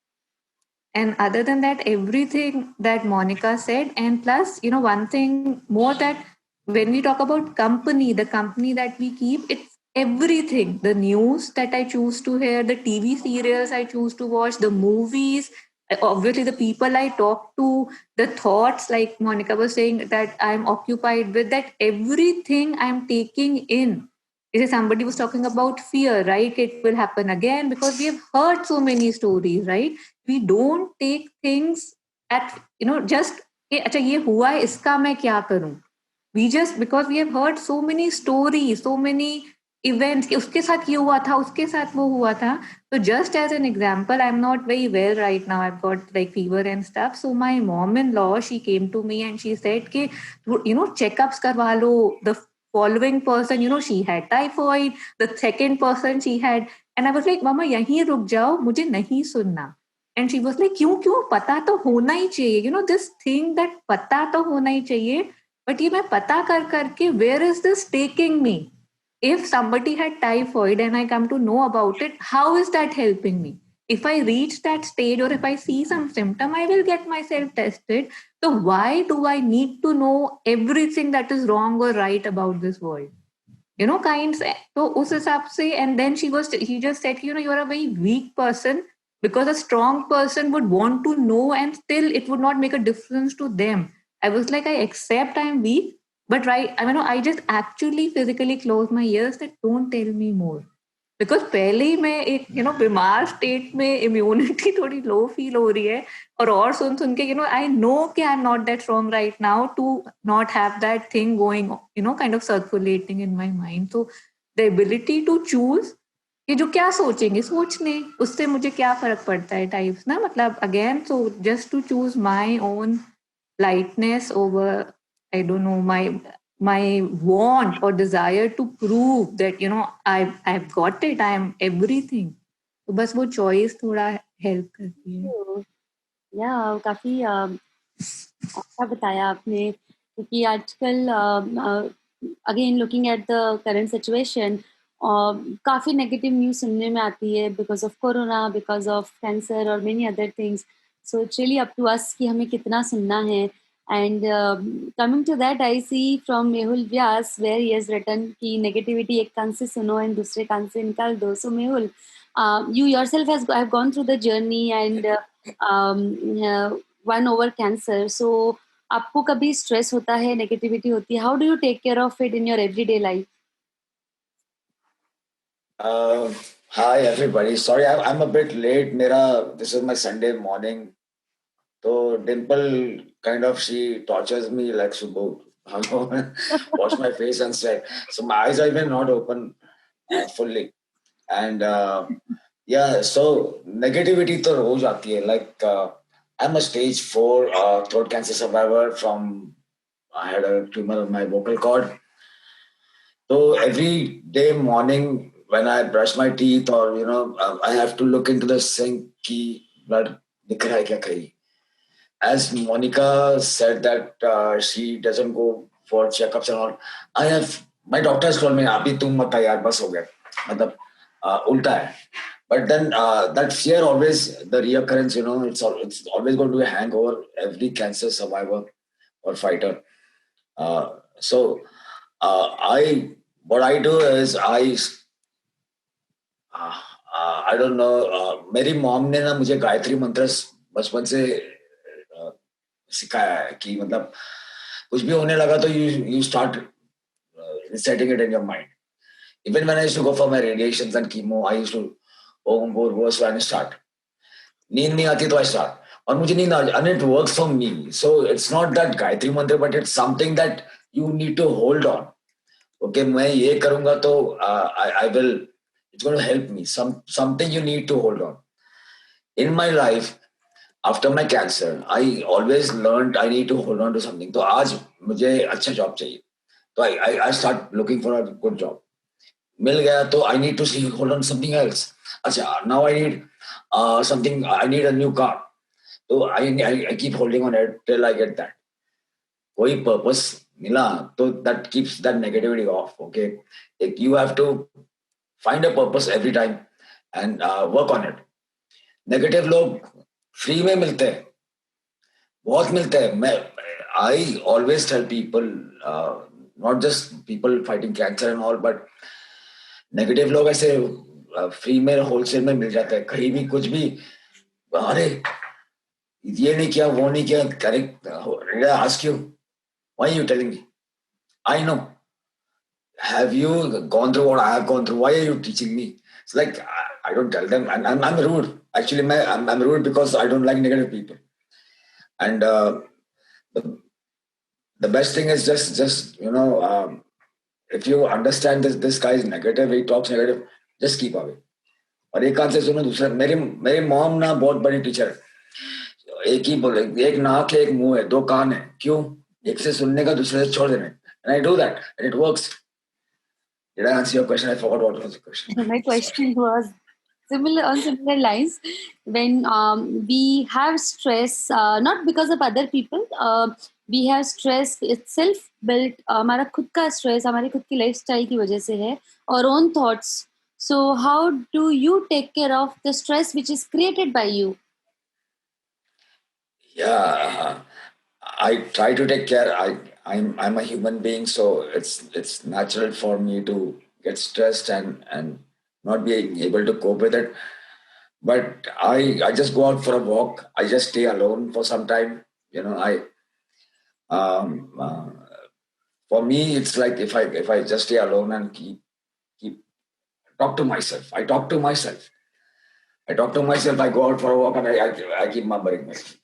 And other than that, everything that Monica said, and plus, one thing more, that when we talk about company, the company that we keep, it's everything. The news that I choose to hear, the TV serials I choose to watch, the movies, obviously the people I talk to, the thoughts, like Monica was saying, that I'm occupied with, that everything I'm taking in. Somebody was talking about fear, right? It will happen again because we have heard so many stories, right? We don't take things at, just, अच्छा ये हुआ है, इसका मैं क्या करूं? We just, because we have heard so many stories, so many events, कि उसके साथ ये हुआ था, उसके साथ वो हुआ था. So just as an example, I'm not very well right now. I've got like fever and stuff. So my mom-in-law, she came to me and she said कि, checkups करवा लो. The following person, she had typhoid. The second person she had, and I was like, Mama, यहीं रुक जाओ, मुझे नहीं सुनना. And she was like, क्यों पता तो होना ही चाहिए, you know, this thing that पता तो होना ही चाहिए, but ये मैं पता कर करके, where is this taking me? If somebody had typhoid and I come to know about it, how is that helping me? If I reach that stage or if I see some symptom, I will get myself tested. So why do I need to know everything that is wrong or right about this world? You know, kinds. So us hisab se, and then he just said, you know, you're a very weak person, because a strong person would want to know and still it would not make a difference to them. I was like, I accept I'm weak, but right, I mean, I just actually physically close my ears that don't tell me more. Because पहले ही मैं एक बीमार state में immunity थोड़ी low feel हो रही है, और सुन के आई नो कि I am not that strong right now to not have that thing going kind of circulating in my mind. So the ability to choose कि जो क्या सोचेंगे सोचने, उससे मुझे क्या फर्क पड़ता है टाइप्स ना, मतलब again, so just to choose my own lightness over, I don't know, my want or desire to prove that I've got it, I am everything. तो बस वो choice थोड़ा help करती है. या काफी अच्छा बताया आपने, क्योंकि आजकल again looking at the current situation, काफी नेगेटिव न्यूज सुनने में आती है because of corona, because of cancer और many other things. So it's really up to us कि हमें कितना सुनना है. And coming to that, I see from Mehul Vyas where he has written कि नेगेटिविटी एक कान से सुनो एंड दूसरे कान से निकाल दो. सो Mehul, you yourself have gone through the journey and won over cancer. So आपको कभी stress होता है, negativity होती है, how do you take care of it in your everyday life? Hi everybody. Sorry, I'm a bit late. This is my Sunday morning. So Dimple kind of, she tortures me like Subbu. Wash my face and said, so my eyes are even not open fully. And yeah, so negativity to roz aati hai. Like I'm a stage 4 throat cancer survivor I had a tumor on my vocal cord. So every day morning when I brush my teeth, or I have to look into the sink ki blood dikh raha hai kya kahin. As Monica said that she doesn't go for checkups and all, my doctor has told me abhi tum mat yaar, bas ho gaya, matlab ulta hai. But then that fear always, the reoccurrence, it's always going to be a hangover every cancer survivor or fighter. So what I do is I don't know, मेरी mom ने ना मुझे गायत्री मंत्र बचपन से सिखाया है कि मतलब कुछ भी होने लगा तो you start reciting it in your mind. Even when I used to go for my radiations and chemo, I used to Om Bhurvuvah Swaha and start. नींद नहीं आती तो I start. और मुझे नींद आ, and it works for me. So it's not that Gayatri मंत्र, but it's something that you need to hold on. Okay, मैं ये करूंगा तो I will, it's going to help me. Something you need to hold on. In my life, after my cancer, I always learned I need to hold on to something. तो आज मुझे अच्छा job चाहिए, तो I start looking for a good job. मिल गया तो I need to see, hold on something else. अच्छा, now I need something, I need a new car. So I keep holding on it till I get that. कोई purpose मिला तो that keeps that negativity off. Okay, you have to find a purpose every time and work on it. Negative लोग free में मिलते हैं, बहुत मिलते हैं. I always tell people, not just people fighting cancer and all, but negative लोग ऐसे free में होलसेल में मिल जाते हैं. कहीं भी कुछ भी, अरे ये नहीं किया, वो नहीं किया, correct. Ask you, why are you telling me? I know. Have you gone through what I have gone through? Why are you teaching me? It's like I don't tell them, and I'm rude. Actually, I'm rude because I don't like negative people. And the best thing is just if you understand this guy is negative, he talks negative, just keep away. और एक कान से सुनो, दूसरा. मेरी mom ना बहुत बड़ी टीचर है. एक ही बोले, एक नाक है, एक मुंह है, दो कान है. क्यों? एक से सुनने का, दूसरे से छोड़ देने. And I do that, and it works. Did I answer your question? I forgot what was the question. My question was, Similar on similar lines, when we have stress, not because of other people, we have stress itself built. हमारा खुद का stress हमारी खुद की lifestyle की वजह से है, our own thoughts. So how do you take care of the stress which is created by you? Yeah, I try to take care. I'm a human being, so it's natural for me to get stressed and not being able to cope with it. But I just go out for a walk. I just stay alone for some time. You know, um, uh, for me it's like if I just stay alone and keep talk to myself. I talk to myself. I talk to myself. I go out for a walk and I keep murmuring myself.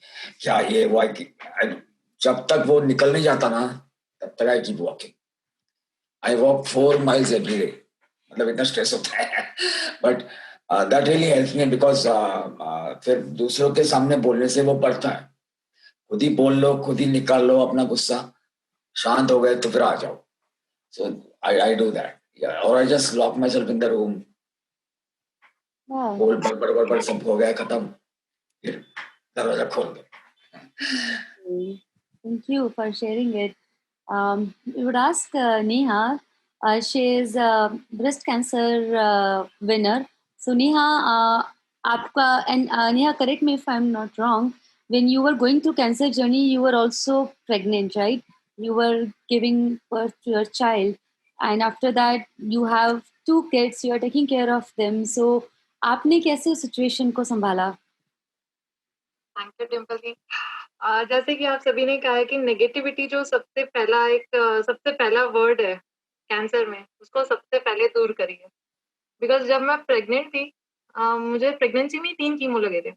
क्या ये वो जब तक वो निकल नहीं जाता ना तब तक I keep walking. I walk 4 miles every day. मतलब इतना स्ट्रेस होता है. But that really helps me because फिर दूसरों के सामने बोलने से वो बढ़ता है. खुद ही बोल लो, खुद ही निकाल लो अपना गुस्सा. शांत हो गए तो फिर आ जाओ. So I do that. Yeah, or I just lock myself in the room. Wow. बोल बड़ सब हो गया खत्म. फिर दरवाजा खोल दो. Thank you for sharing it. We would ask Neha. She is a breast cancer winner. So Neha, and Neha, correct me if I'm not wrong. When you were going through cancer journey, you were also pregnant, right? You were giving birth to your child, and after that, you have 2 kids. You are taking care of them. So, आपने कैसे उस situation को संभाला? Thank you Dimple जी। जैसे कि आप सभी ने कहा है कि नेगेटिविटी जो सबसे पहला वर्ड है कैंसर में, उसको सबसे पहले दूर करिए। बिकॉज जब मैं प्रेग्नेंट थी, मुझे प्रेगनेंसी में 3 कीमो लगे थे।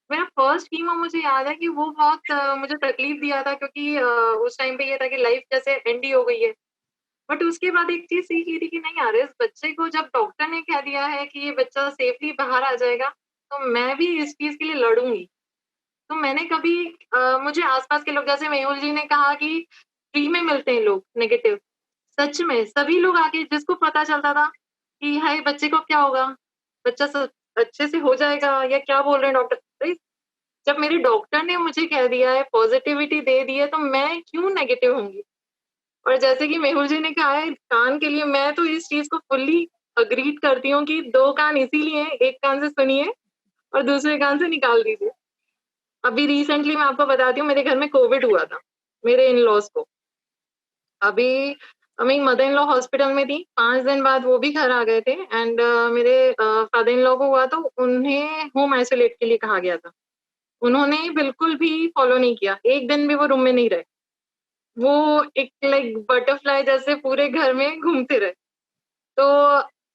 मेरा फर्स्ट कीमो मुझे याद है कि वो बहुत मुझे तकलीफ दिया था, क्योंकि उस टाइम पे ये था कि लाइफ जैसे एंड ही हो गई है। बट उसके बाद एक चीज सीखी थी कि नहीं यार, इस बच्चे को जब डॉक्टर ने कह दिया है कि ये बच्चा सेफली बाहर आ जाएगा, तो मैं भी इस चीज के लिए लड़ूंगी। तो मैंने कभी मुझे आसपास के लोग, जैसे मेहुल जी ने कहा कि फ्री में मिलते हैं लोग नेगेटिव, सच में सभी लोग आके, जिसको पता चलता था कि हाय बच्चे को क्या होगा, बच्चा सब अच्छे से हो जाएगा, या क्या बोल रहे हैं डॉक्टर। अरे, जब मेरे डॉक्टर ने मुझे कह दिया है, पॉजिटिविटी दे दी है, तो मैं क्यों नेगेटिव होंगी। और जैसे कि मेहुल जी ने कहा है कान के लिए, मैं तो इस चीज को फुल्ली अग्रीड करती हूँ कि 2 कान इसीलिए हैं, एक कान से सुनिए और दूसरे कान से निकाल दीजिए। अभी रिसेंटली मैं आपको बताती हूँ, मेरे घर में कोविड हुआ था, मेरे इन लॉज को। अभी मेरी मदर इन लॉ हॉस्पिटल में थी, 5 दिन बाद वो भी घर आ गए थे। एंड मेरे फादर इन लॉ को हुआ, तो उन्हें होम आइसोलेट के लिए कहा गया था। उन्होंने बिल्कुल भी फॉलो नहीं किया, एक दिन भी वो रूम में नहीं रहे। वो एक लाइक बटरफ्लाई जैसे पूरे घर में घूमते रहे। तो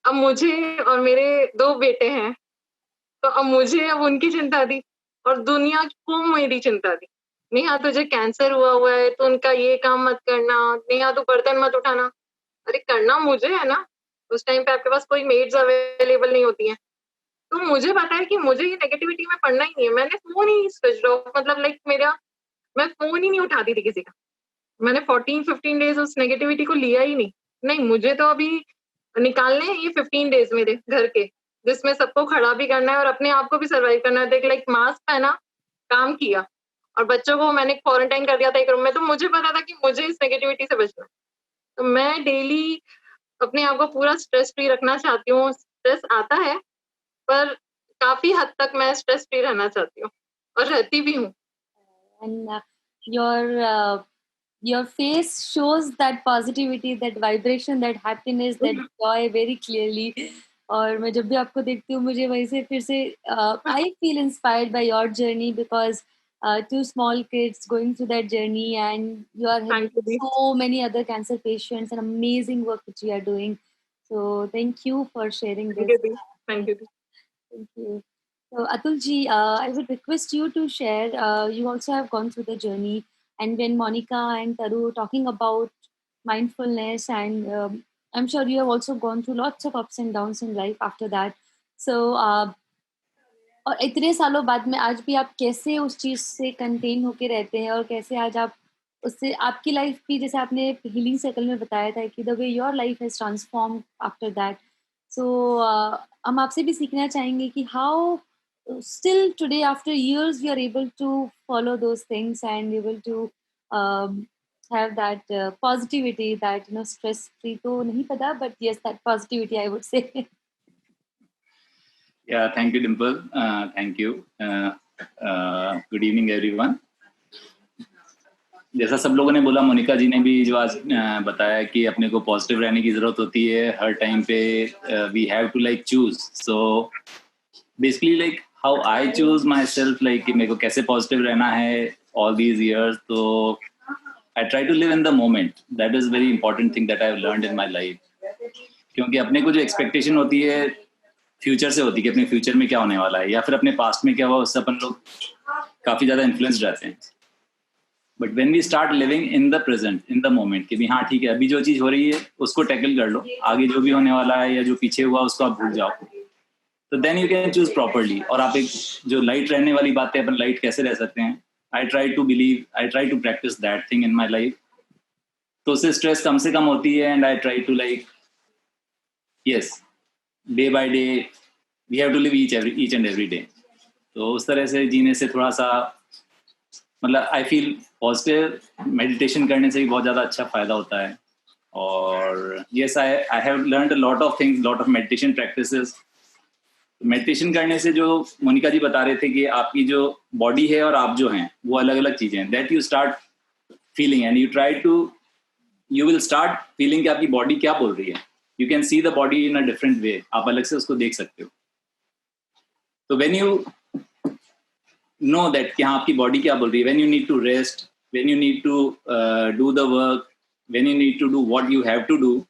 अब मुझे और मेरे 2 बेटे हैं, तो अब मुझे अब उनकी चिंता थी और दुनिया को मेरी चिंता थी। नेहा तुझे कैंसर हुआ है, तो उनका ये काम मत करना, नेहा तू बर्तन मत उठाना। अरे करना मुझे है ना, उस टाइम पे आपके पास कोई मेड्स अवेलेबल नहीं होती हैं। तो मुझे पता है कि मुझे ये नेगेटिविटी में पढ़ना ही नहीं है। मैंने फोन ही स्विच ऑफ, मतलब लाइक मैं फोन ही नहीं उठाती थी किसी का। मैंने 14-15 डेज उस नेगेटिविटी को लिया ही नहीं। नहीं, मुझे तो अभी निकालने हैं ये 15 डेज मेरे घर के, जिसमें सबको खड़ा भी करना है और अपने आप को भी सर्वाइव करना है। देख, लाइक मास्क पहना, काम किया, और बच्चों को मैंने क्वारंटाइन कर दिया था एक रूम में। तो मुझे पता था कि मुझे इस नेगेटिविटी से बचना है। तो मैं डेली अपने आप को पूरा स्ट्रेस फ्री रखना चाहती हूँ। स्ट्रेस आता है, पर काफी हद तक मैं स्ट्रेस फ्री रहना चाहती हूँ और रहती भी हूँ। And your face shows that positivity, that vibration, that happiness, that joy very clearly. और मैं जब भी आपको देखती हूँ, मुझे वहीं से फिर से I feel inspired by your journey, because 2 small kids going through that journey, and you are helping so many other cancer patients, and amazing work which you are doing. So thank you for sharing this. Thank you. Thank you. So Atul ji, I would request you to share. You also have gone through the journey, and when Monica and Taru talking about mindfulness, and I'm sure you have also gone through lots of ups and downs in life after that. So और इतने सालों बाद में आज भी आप कैसे उस चीज से कंटेन होके रहते हैं, और कैसे आज आप उससे आपकी लाइफ भी, जैसे आपने हीलिंग सर्कल में बताया था कि the way your life has transform after that. So हम आपसे भी सीखना चाहेंगे कि how still today after years we are able to follow those things and able to um, have that positivity, that stress free तो नहीं पता, but yes, that positivity I would say. Yeah, thank you, Dimple. Thank you. Good evening, everyone. जैसा सब लोगों ने बोला, मोनिका जी ने भी जो आज बताया कि अपने को पॉजिटिव रहने की जरूरत होती है हर टाइम पे. We have to like choose. So basically like how I choose my self, like मेरे को कैसे पॉजिटिव रहना है ऑल दीज ईयर्स. तो I try to live in the moment. That is very important thing that I have learned in my life. क्योंकि अपने को जो एक्सपेक्टेशन होती है फ्यूचर से होती है कि अपने फ्यूचर में क्या होने वाला है या फिर अपने पास्ट में क्या हुआ, उससे अपन लोग काफी ज्यादा इन्फ्लुएंस्ड रहते हैं. But when we start living in the present, in the moment, कि भी हाँ ठीक है अभी जो चीज हो रही है उसको टैकल कर लो, आगे जो भी होने वाला है या जो पीछे हुआ उसको आप भूल जाओ, तो then you can choose properly. और आप एक जो लाइट रहने वाली बात है, अपन लाइट कैसे रह सकते हैं, I try to believe, I try to practice that thing in my life. तो उससे स्ट्रेस कम से कम होती है. And I try to like yes, day by day we have to live each and every day. तो उस तरह से जीने से थोड़ा सा मतलब आई फील पॉजिटिव. मेडिटेशन करने से भी बहुत ज़्यादा अच्छा फायदा होता है. और yes, I have learned a lot of things, lot of meditation practices. Meditation करने से जो मोनिका जी बता रहे थे कि आपकी जो बॉडी है और आप जो हैं वो अलग अलग चीज़ें हैं. That you start feeling and you try to, you will start feeling कि आपकी बॉडी क्या बोल रही है. You can see the body in a different way. आप अलग से उसको देख सकते हो. तो व्हेन यू नो दैट कि हाँ आपकी बॉडी क्या बोल रही है, when you need to rest, when you need to do the work, when you need to do what you have to do,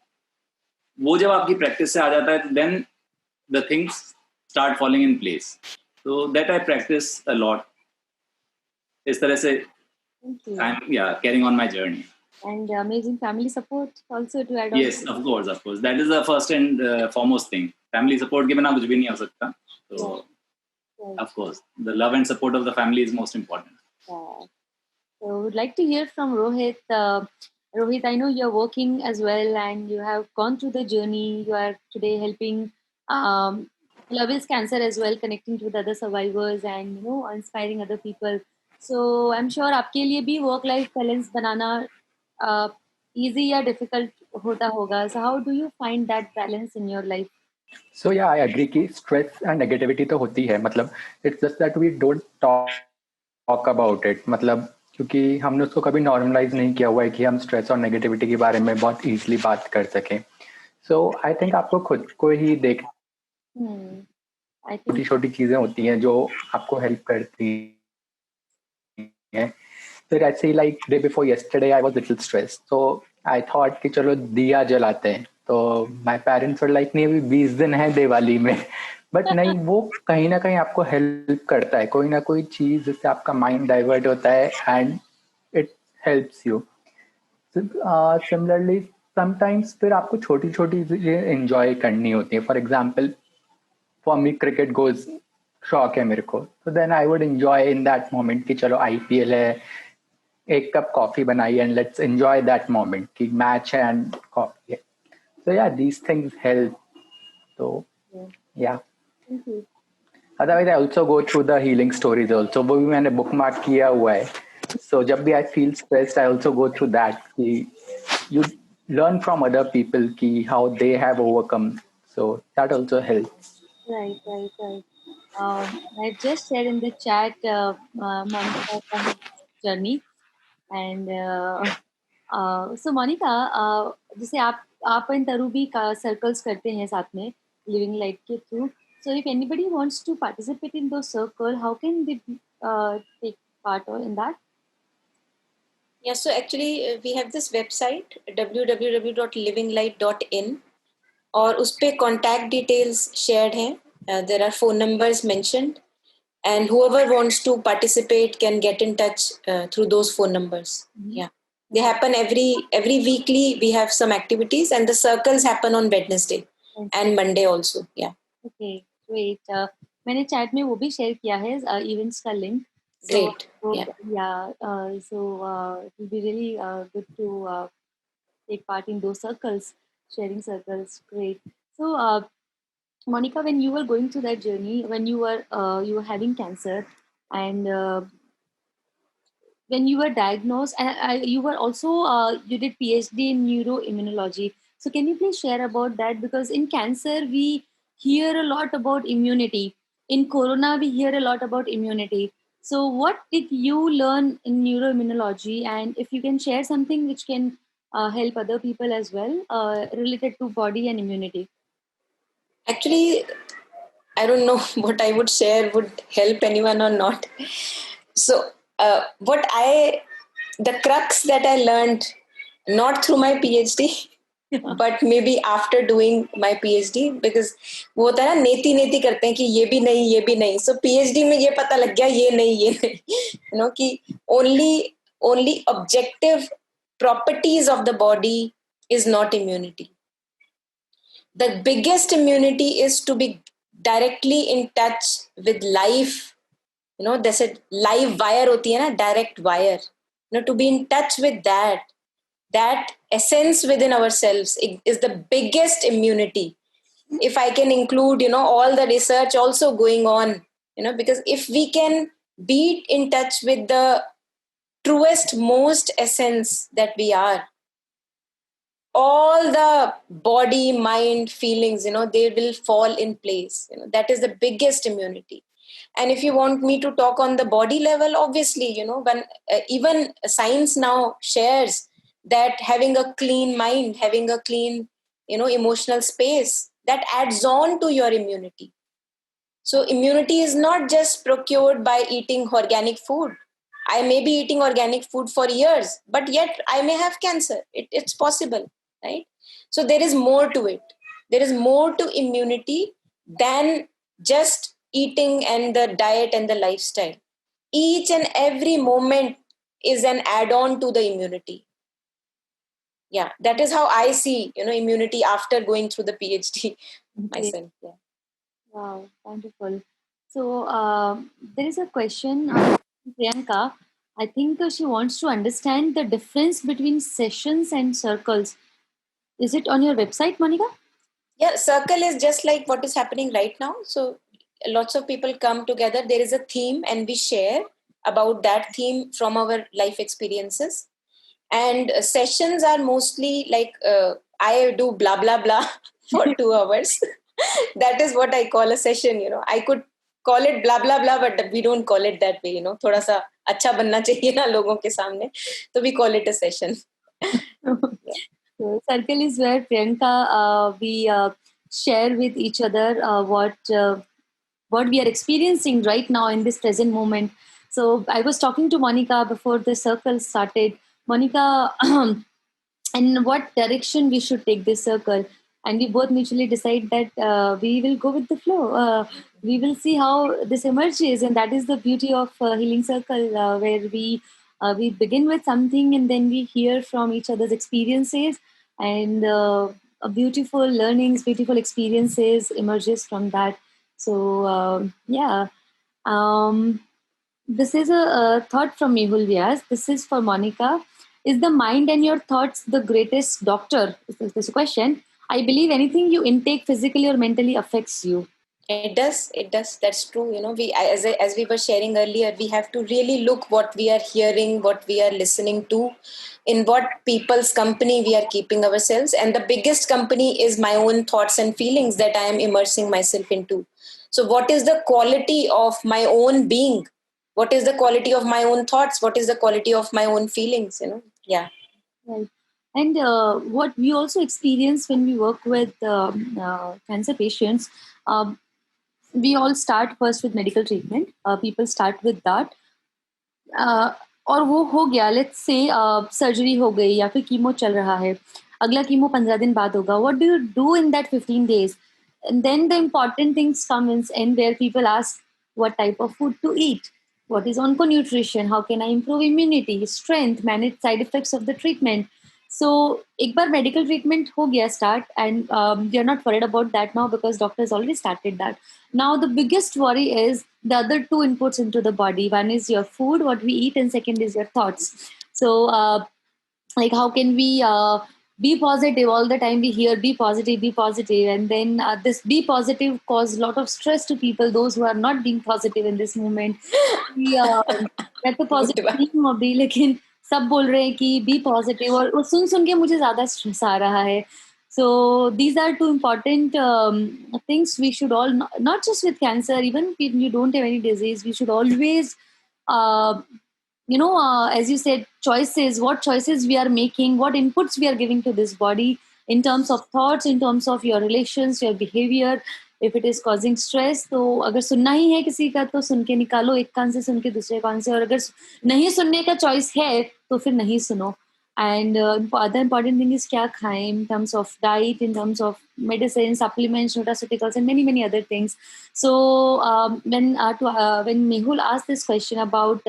वो जब आपकी प्रैक्टिस से आ जाता है तो then the things start falling in place. So that I practice a lot. इस तरह से I am carrying on my journey. And amazing family support also to add on. Yes, of course. That is the first and foremost thing. Family support के बिना कुछ भी नहीं हो सकता. So, Right. of course, the love and support of the family is most important. Yeah. So would like to hear from Rohit. Rohit, I know you're working as well and you have gone through the journey. You are today helping Lovel's Cancer as well, connecting with other survivors and inspiring other people. So I'm sure आपके लिए भी work-life balance बनाना easy या difficult होता होगा. So how do you find that balance in your life? So yeah, I agree कि stress and negativity तो होती है. मतलब it's just that we don't talk about it. मतलब क्योंकि हमने उसको कभी नॉर्मलाइज नहीं किया हुआ है कि हम स्ट्रेस और नेगेटिविटी के बारे में बहुत इजीली बात कर सकें. सो आई थिंक आपको खुद को ही देख छोटी छोटी चीजें होती हैं जो आपको हेल्प करती हैं. फिर ऐसे ही like day before yesterday I was little stress, तो आई थॉट कि चलो दिया जलाते हैं. तो माय पेरेंट्स वर लाइक नहीं अभी 20 दिन है दिवाली में. बट नहीं, वो कहीं ना कहीं आपको हेल्प करता है, कोई ना कोई चीज जिससे आपका माइंड डाइवर्ट होता है and it helps you. Similarly sometimes फिर आपको छोटी छोटी चीजें एंजॉय करनी होती है. For example for me cricket goes शौक है मेरे को, तो then I would enjoy in that moment कि चलो आईपीएल है, एक कप कॉफी बनाई and let's enjoy that moment कि मैच है एंड कॉफी है. सो या दीज थिंग्स हेल्प. तो या otherwise I also go through the healing stories also, वो भी मैंने बुक मार्क किया हुआ है. सो जब भी I feel stressed I also go through that कि you learn from other people ki how they have overcome, so that also helps. Right. I just shared in the chat Monica from journey and so Monica, जैसे आप and तरु भी circles करते हैं साथ में living life के through. So if anybody wants to participate in those circle, how can they take part in that? Yeah, so actually we have this website www.livinglight.in और उस पे contact details shared हैं. There are phone numbers mentioned and whoever wants to participate can get in touch through those phone numbers. Yeah, they happen every weekly. We have some activities and the circles happen on Wednesday and Monday also. Yeah. Okay, great. मैंने chat में वो भी share किया है events का link. Great. So Yeah. So it will be really good to take part in those circles, sharing circles. Great. So Monica, when you were going through that journey, when you were having cancer, and when you were diagnosed, and you were also you did PhD in neuroimmunology. So can you please share about that? Because in cancer we hear a lot about immunity. In corona we hear a lot about immunity. So what did you learn in neuroimmunology, and if you can share something which can help other people as well, related to body and immunity? Actually, I don't know what I would share would help anyone or not. So, the crux that I learned, not through my PhD, but maybe after doing my PhD, because वो होता है ना, नेति नेति करते हैं कि ये भी नहीं. So PhD में ये पता लग गया, ये नहीं, you know, कि only objective properties of the body is not immunity. The biggest immunity is to be directly in touch with life. You know, there's a live wire hoti hai na, direct wire. You know, to be in touch with that essence within ourselves is the biggest immunity. If I can include, you know, all the research also going on, you know, because if we can be in touch with the truest, most essence that we are, all the body, mind, feelings, you know, they will fall in place. You know, that is the biggest immunity. And if you want me to talk on the body level, obviously, you know, when even science now shares that having a clean mind, having a clean, you know, emotional space, that adds on to your immunity. So immunity is not just procured by eating organic food. I may be eating organic food for years, but yet I may have cancer. It's possible, right? So there is more to it. There is more to immunity than just eating and the diet and the lifestyle. Each and every moment is an add-on to the immunity. Yeah, that is how I see, you know, immunity after going through the PhD myself. Yeah. Wow, wonderful. So there is a question, Priyanka. I think she wants to understand the difference between sessions and circles. Is it on your website, Monica? Yeah, circle is just like what is happening right now. So lots of people come together. There is a theme, and we share about that theme from our life experiences. And sessions are mostly like I do blah blah blah for 2 hours. That is what I call a session. You know, I could call it blah blah blah, but we don't call it that way. You know, थोड़ा सा अच्छा बनना चाहिए ना लोगों के सामने, so we call it a session. So circle is where Priyanka, we share with each other what we are experiencing right now in this present moment. So I was talking to Monica before the circle started. Monica, in what direction we should take this circle, and we both mutually decide that we will go with the flow. We will see how this emerges, and that is the beauty of Healing Circle, where we begin with something and then we hear from each other's experiences, and beautiful learnings, beautiful experiences emerges from that. So yeah. Um, this is a thought from Mehul Vyas. This is for Monica. Is the mind and your thoughts the greatest doctor? This is a question. I believe anything you intake physically or mentally affects you. It does. That's true. You know, as we were sharing earlier, we have to really look what we are hearing, what we are listening to, in what people's company we are keeping ourselves. And the biggest company is my own thoughts and feelings that I am immersing myself into. So what is the quality of my own being? What is the quality of my own thoughts? What is the quality of my own feelings? You know, yeah. Right. And what we also experience when we work with cancer patients, we all start first with medical treatment. People start with that. और वो हो गया, let's say surgery हो गई या फिर chemo चल रहा है, अगला कीमो 15 दिन बाद होगा. What do you do in that 15 days? And then the important things come in where people ask what type of food to eat, what is onconutrition, how can I improve immunity, strength, manage side effects of the treatment. So एक बार medical treatment हो गया start, and we are not worried about that now because doctors already started that. Now the biggest worry is the other two inputs into the body. One is your food, what we eat, and second is your thoughts. So like how can we be positive all the time. We hear be positive, and then this be positive cause a lot of stress to people, those who are not being positive in this moment. मैं तो positive नहीं हूँ अभी, लेकिन सब बोल रहे हैं कि बी पॉजिटिव, और सुन सुन के मुझे ज्यादा स्ट्रेस आ रहा है. So these are two important things we should all, not just with cancer, even if you don't have any disease, we should always as you said, choices, what choices we are making, what inputs we are giving to this body in terms of thoughts, in terms of your relations, your behavior. If it is causing stress, तो अगर सुनना ही है किसी का तो सुन के निकालो, एक कान से सुन के दूसरे कान से, और अगर नहीं सुनने का चॉइस है तो फिर नहीं सुनो. And other important thing is क्या खाएं in terms of diet, in terms of medicine, supplements, nutraceuticals, and many other things. So when Mehul asked this question about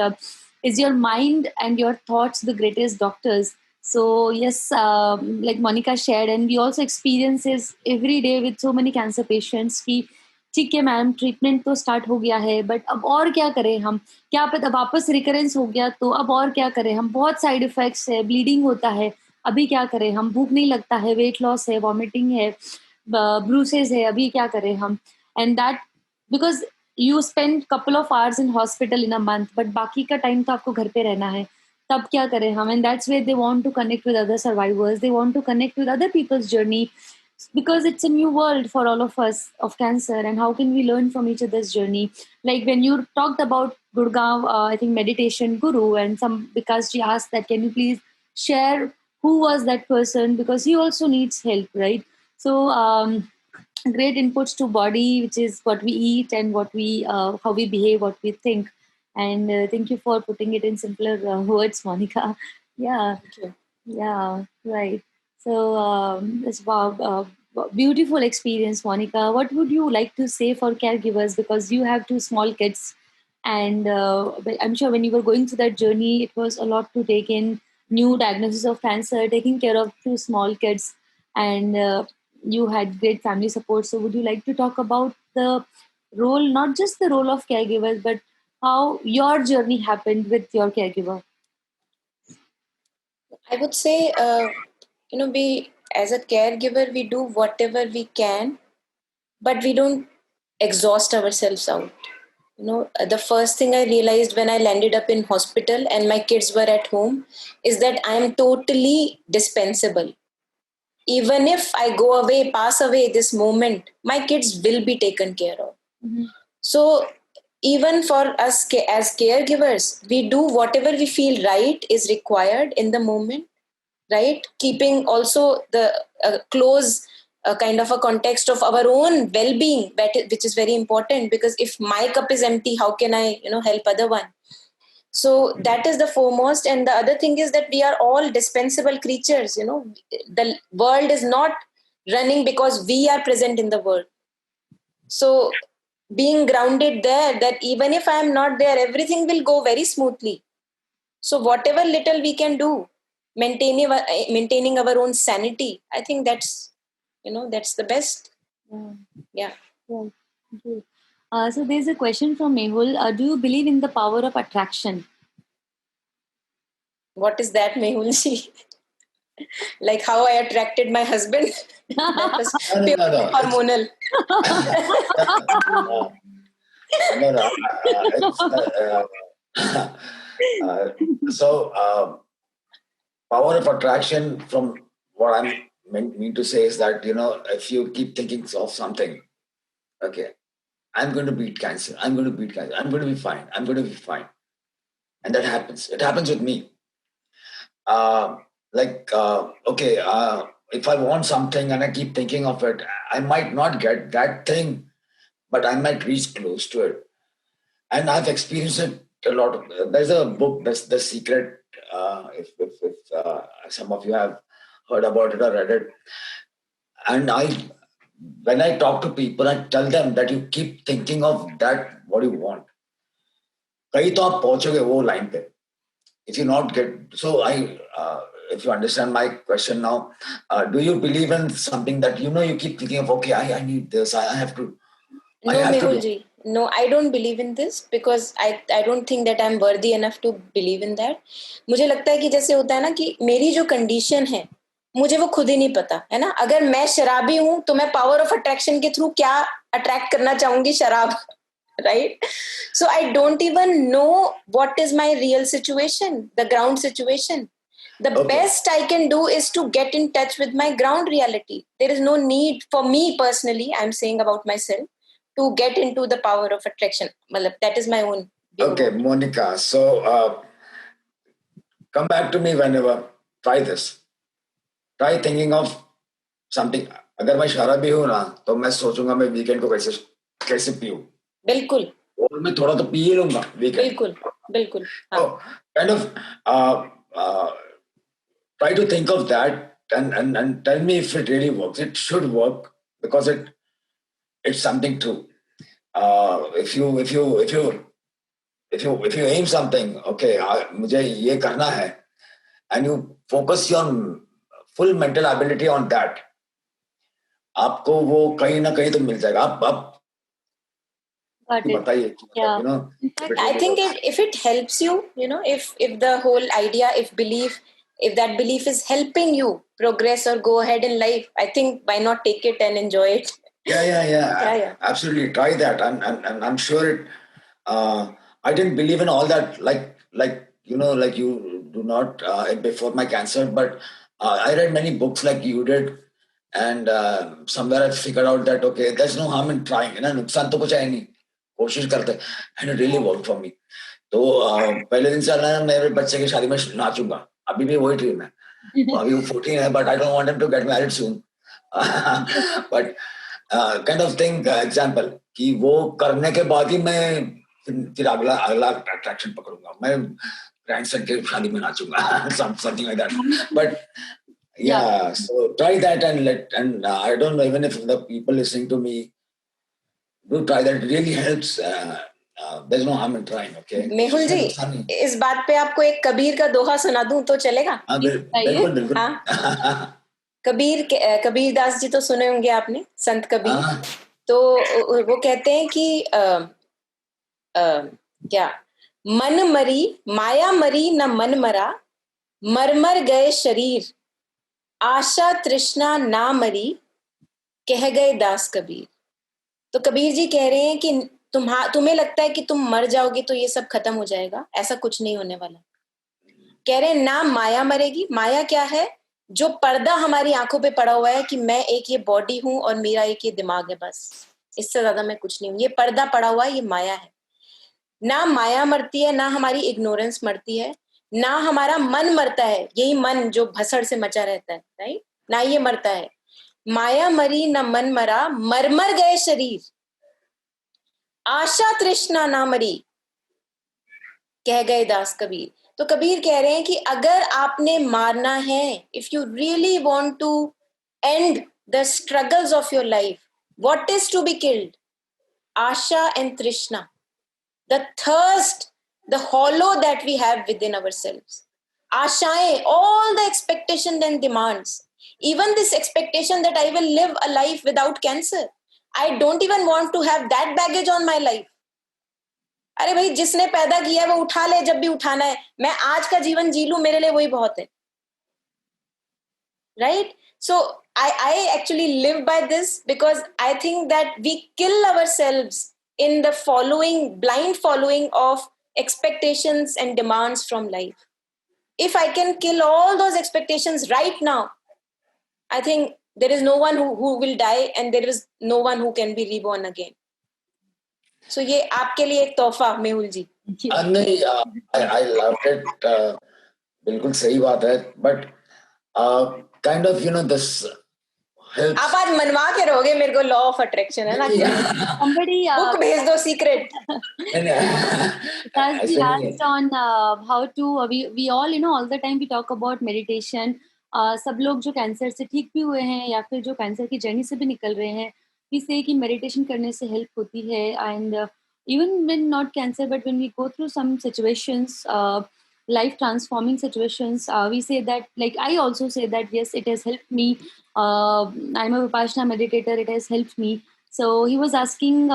is your mind and your thoughts the greatest doctors? So yes, like Monica shared, and we also experiences every day with so many cancer patients कि ठीक है ma'am, treatment तो start हो गया है, but अब और क्या करें हम, क्या पता वापस रिकरेंस हो गया तो अब और क्या करें हम, बहुत साइड इफेक्ट्स है, ब्लीडिंग होता है, अभी क्या करें हम, भूख नहीं लगता है, वेट लॉस है, वॉमिटिंग है, ब्रूसेस है, अभी क्या करें हम. And that because you spend couple of hours in hospital in a month, but बाकी का टाइम तो आपको घर पे रहना है, तब क्या करें हम. And that's where they want to connect with other survivors, they want to connect with other people's journey, because it's a new world for all of us of cancer, and how can we learn from each other's journey. Like when you talked about Gurgaon, I think meditation guru, and some, because she asked that can you please share who was that person, because he also needs help, right? So great inputs to body, which is what we eat and what we how we behave, what we think. And thank you for putting it in simpler words, Monica. Yeah. Thank you. Yeah, right. So it's beautiful experience, Monica. What would you like to say for caregivers, because you have two small kids, and but I'm sure when you were going through that journey, it was a lot to take in. New diagnosis of cancer, taking care of two small kids, and you had great family support. So would you like to talk about the role, not just the role of caregivers, but how your journey happened with your caregiver? I would say, we as a caregiver, we do whatever we can, but we don't exhaust ourselves out. The first thing I realized when I landed up in hospital and my kids were at home is that I am totally dispensable. Even if I go away, pass away this moment, my kids will be taken care of. Mm-hmm. So even for us as caregivers, we do whatever we feel right is required in the moment, right? Keeping also the close kind of a context of our own well-being, which is very important, because if my cup is empty, how can I, help other one? So that is the foremost. And the other thing is that we are all dispensable creatures. The world is not running because we are present in the world. So being grounded there, that even if I am not there, everything will go very smoothly. So whatever little we can do, maintaining our own sanity, I think that's the best. Yeah. Thank you. So there's a question from Mehul. Do you believe in the power of attraction? What is that, Mehul ji? Like how I attracted my husband? That was purely hormonal. So power of attraction, from what I mean to say, is that if you keep thinking of something, okay, I'm going to beat cancer, I'm going to be fine, I'm going to be fine, and that happens. It happens with me. If I want something and I keep thinking of it, I might not get that thing, but I might reach close to it. And I've experienced it a lot. There's a book, that's The Secret. If some of you have heard about it or read it. And when I talk to people, I tell them that you keep thinking of that, what you want. कहीं तो आप पहुंचोगे वो line पे. If you not get, so if you understand my question now, do you believe in something that you keep thinking of? Okay, I need this. I have to. No, Mehul ji. No, I don't believe in this, because I don't think that I'm worthy enough to believe in that. मुझे लगता है कि जैसे होता है ना कि मेरी जो condition है, मुझे वो खुद ही नहीं पता, है ना. अगर मैं शराबी हूं तो मैं पावर ऑफ अट्रैक्शन के थ्रू क्या अट्रैक्ट करना चाहूंगी? शराब. Right? So I don't even know what is my real situation, the ground situation. The best I can do is to get in touch with my ground reality. There is no need for me personally, I'm saying about myself, to get into the power of attraction. That is my own view. Okay, Monica, so come back to me whenever. Try this. Try thinking of something. अगर मैं शराबी हूँ ना तो मैं सोचूंगा मैं weekend को कैसे पीऊं. बिल्कुल. और मैं थोड़ा तो पी ही लूंगा वीकेंड. बिल्कुल बिल्कुल. Kind of try to think of that and tell me if it really works. It should work because it's something true. If you aim something, okay, मुझे ये करना है, and you focus your full mental ability on that, आपको वो कहीं ना कहीं तो मिल जाएगा. आप बताइए. Yeah. You know, I think if it helps you, you know, if the whole idea, if that belief is helping you progress or go ahead in life, I think why not take it and enjoy it? Yeah. Absolutely, try that, and I'm sure it. I didn't believe in all that, like you know, like you do not before my cancer, but I read many books like you did, and somewhere I figured out that okay, there's no harm in trying. ना नुकसान तो कुछ है नहीं, कोशिश करते, and it really worked for me. तो पहले दिन से मैं मेरे बच्चे की शादी में नाचूंगा. अभी भी वही ड्रीम है. अभी वो 14 है, but I don't want him to get married soon. But kind of thing, example कि वो करने के बाद ही मैं फिर अगला अट्रैक्शन पकड़ूंगा. मैं ग्रैंडसन के शादी में नाचूंगा. Something like that. But yeah, so try that and I don't know, even if the people listening to me do try that, it really helps. There's no harm in trying. Okay. Mehul जी, इस बात पे आपको एक कबीर का दोहा सुना दूं तो चलेगा? बिल्कुल. कबीर दास जी तो सुने होंगे आपने, संत कबीर. तो वो कहते हैं कि क्या, मन मरी माया मरी न मन मरा, मर गए शरीर, आशा तृष्णा ना मरी, कह गए दास कबीर. तो कबीर जी कह रहे हैं कि तुम्हें लगता है कि तुम मर जाओगे तो ये सब खत्म हो जाएगा. ऐसा कुछ नहीं होने वाला. कह रहे हैं ना माया मरेगी. माया क्या है? जो पर्दा हमारी आंखों पे पड़ा हुआ है कि मैं एक ये बॉडी हूं और मेरा एक ये दिमाग है, बस इससे ज्यादा मैं कुछ नहीं हूं. ये पर्दा पड़ा हुआ है, ये माया है. ना माया मरती है, ना हमारी इग्नोरेंस मरती है, ना हमारा मन मरता है. यही मन जो भसड़ से मचा रहता है, राइट, ना ये मरता है. माया मरी न मन मरा, मर गए शरीर, आशा तृष्णा ना मरी, कह गए दास कबीर. तो कबीर कह रहे हैं कि अगर आपने मारना है, if you really want to end the struggles of your life, what is to be killed? Asha and trishna, the thirst, the hollow that we have within ourselves. आशाएं, all the expectations and demands, even this expectation that I will live a life without cancer, I don't even want to have that baggage on my life. अरे भाई, जिसने पैदा किया है वो उठा ले जब भी उठाना है. मैं आज का जीवन जी लूं, मेरे लिए वही बहुत है. Right? So I actually live by this because I think that we kill ourselves in the blind following of expectations and demands from life. If I can kill all those expectations right now, I think there is no one who will die and there is no one who can be reborn again. So ये आपके लिए एक तोहफा मेहुल जी. नहीं, I loved it. बिल्कुल सही बात है. But kind of, you know, this helps. आप आज मनवा के रहोगे मेरे को लॉ ऑफ अट्रैक्शन, है ना? Somebody बुक भेज दो secret. As we asked on how to, we all, you know, all the time we talk about meditation. सब लोग जो कैंसर से ठीक भी हुए हैं या फिर जो कैंसर की जर्नी से भी निकल रहे हैं, we say कि मेडिटेशन करने से हेल्प होती है. And even when not cancer, but when we go through some situations, life transforming situations, we say that, like I also say that yes, it has helped me. I'm a Vipassana meditator, it has helped me. So he was asking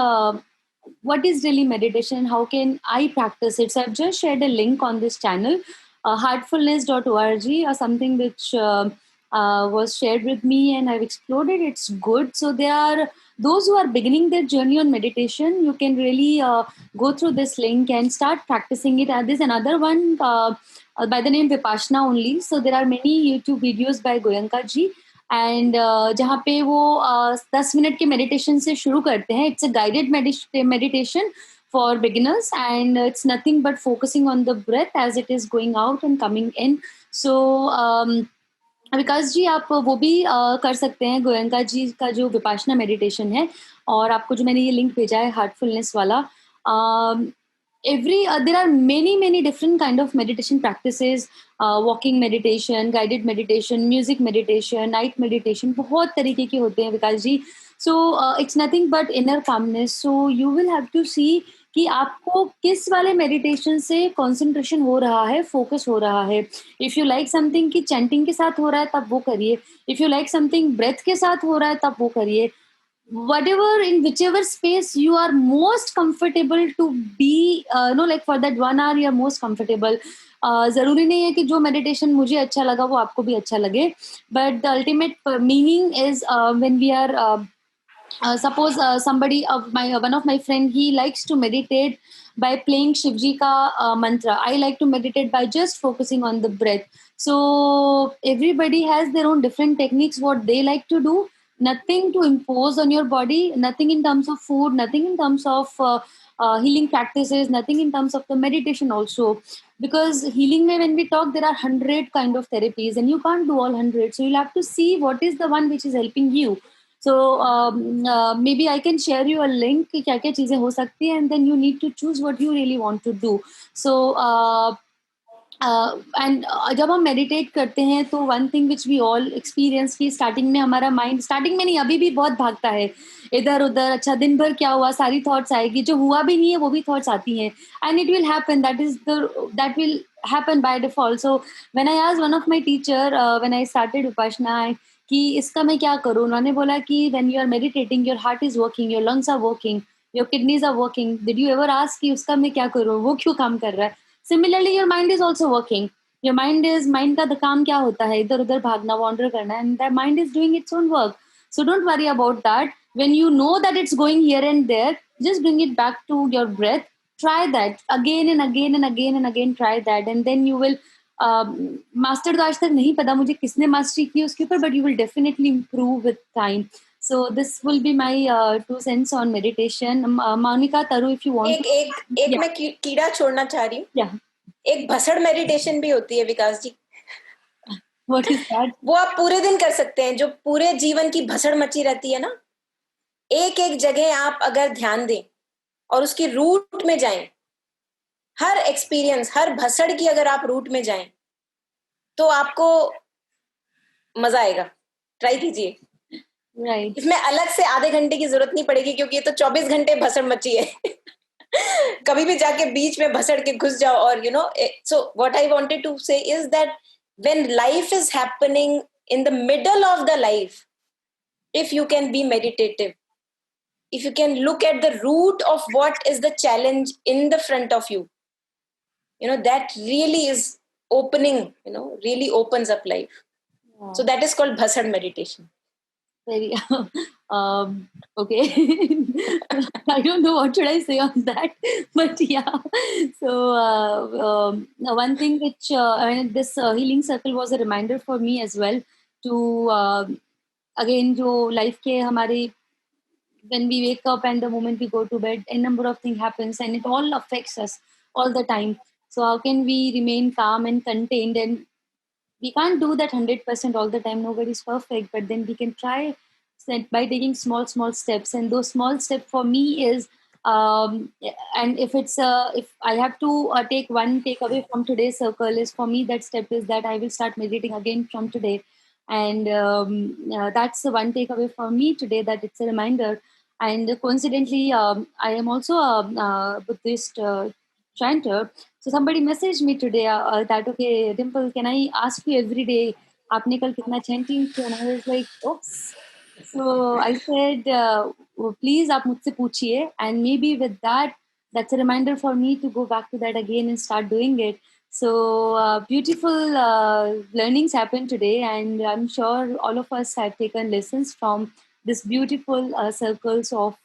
what is really meditation, how can I practice it? So I've just shared a link on this channel, heartfulness.org, or something which was shared with me, and I've explored it. It's good. So there are those who are beginning their journey on meditation. You can really go through this link and start practicing it. And there's another one by the name Vipassana only. So there are many YouTube videos by Goenka ji. And जहाँ पे वो 10 minute के meditation से शुरू करते हैं. It's a guided meditation for beginners, and it's nothing but focusing on the breath as it is going out and coming in. So विकास जी आप वो भी कर सकते हैं. गोयंका जी का जो विपाशना मेडिटेशन है, और आपको जो मैंने ये लिंक भेजा है हार्टफुलनेस वाला, there are many different kind of meditation practices, walking meditation, guided meditation, music meditation, night meditation, बहुत तरीके के होते हैं विकास जी. So it's nothing but inner calmness. So you will have to see कि आपको किस वाले मेडिटेशन से कंसंट्रेशन हो रहा है, फोकस हो रहा है. इफ यू लाइक समथिंग कि चैंटिंग के साथ हो रहा है तब वो करिए. If you like something breath के साथ हो रहा है तब वो करिए. whatever in whichever space you are most comfortable to be, like for that 1 hour you are most comfortable. जरूरी नहीं है कि जो मेडिटेशन मुझे अच्छा लगा वो आपको भी अच्छा लगे, but the ultimate meaning is when we are suppose somebody of one of my friend, he likes to meditate by playing Shivji ka mantra. I like to meditate by just focusing on the breath. So everybody has their own different techniques what they like to do. Nothing to impose on your body, nothing in terms of food, nothing in terms of healing practices, nothing in terms of the meditation also. Because healing mein, when we talk, there are 100 kind of therapies and you can't do all 100. So you'll have to see what is the one which is helping you. So maybe I can share you a link कि क्या क्या चीजें हो सकती हैं, and then you need to choose what you really want to do. So and जब हम meditate करते हैं तो one thing which we all experience की स्टार्टिंग में हमारा माइंड, स्टार्टिंग में नहीं अभी भी बहुत भागता है इधर उधर. अच्छा दिन भर क्या हुआ, सारी थॉट्स आएगी, जो हुआ भी नहीं है वो भी थॉट्स आती हैं. And it will happen, that will happen by default. So when I asked one of my teacher when I started Vipassana कि इसका मैं क्या करूँ, उन्होंने बोला कि when you are meditating your heart is working, your lungs are working, your kidneys are working. Did you ever ask कि उसका मैं क्या करूँ, वो क्यों काम कर रहा है. Similarly, your mind is also working. Your mind का काम क्या होता है, इधर उधर भागना, wander करना, and that mind is doing its own work. So don't worry about that. When you know that it's going here and there, just bring it back to your breath. Try that again and again and again and again. Try that, and then you will master. तो आज तक नहीं पता मुझे किसने mastery की उसके ऊपर, but you will definitely improve with time. So this will be my 2 cents on meditation. Monica, Taru, if you want. एक मैं कीड़ा छोड़ना चाह रही हूँ. Yeah. एक भसड़ मेडिटेशन भी होती है विकास जी. What is that? वो आप पूरे दिन कर सकते हैं. जो पूरे जीवन की भसड़ मची रहती है ना, एक एक जगह आप अगर ध्यान दें और उसकी रूट में जाएं, हर एक्सपीरियंस, हर भसड़ की अगर आप रूट में जाएं तो आपको मजा आएगा. ट्राई कीजिए. Right. इसमें अलग से आधे घंटे की जरूरत नहीं पड़ेगी क्योंकि ये तो 24 घंटे भसड़ मची है. कभी भी जाके बीच में भसड़ के घुस जाओ. और so what I wanted to say is that when life is happening in the middle of the life, if you can be meditative, if you can look at the root of what is the challenge in the front of you, that really is opening, really opens up life. Yeah. So that is called bhasad meditation. Very okay. I don't know what should I say on that, but yeah. So one thing which this healing circle was a reminder for me as well to again जो life के हमारे, when we wake up and the moment we go to bed, a number of things happens and it all affects us all the time. So how can we remain calm and contained? And we can't do that 100% all the time. Nobody's perfect, but then we can try by taking small steps. And those small steps for me is, and if I have to take one takeaway from today's circle, is for me that step is that I will start meditating again from today. And that's the one takeaway for me today, that it's a reminder. And coincidentally, I am also a Buddhist chanter. So somebody messaged me today that, okay, Dimple, can I ask you every day, आपने कल कितना chanting किया? And I was like, oops. So I said, please आप मुझसे पूछिए, and maybe with that, that's a reminder for me to go back to that again and start doing it. So beautiful learnings happened today, and I'm sure all of us have taken lessons from this beautiful circles of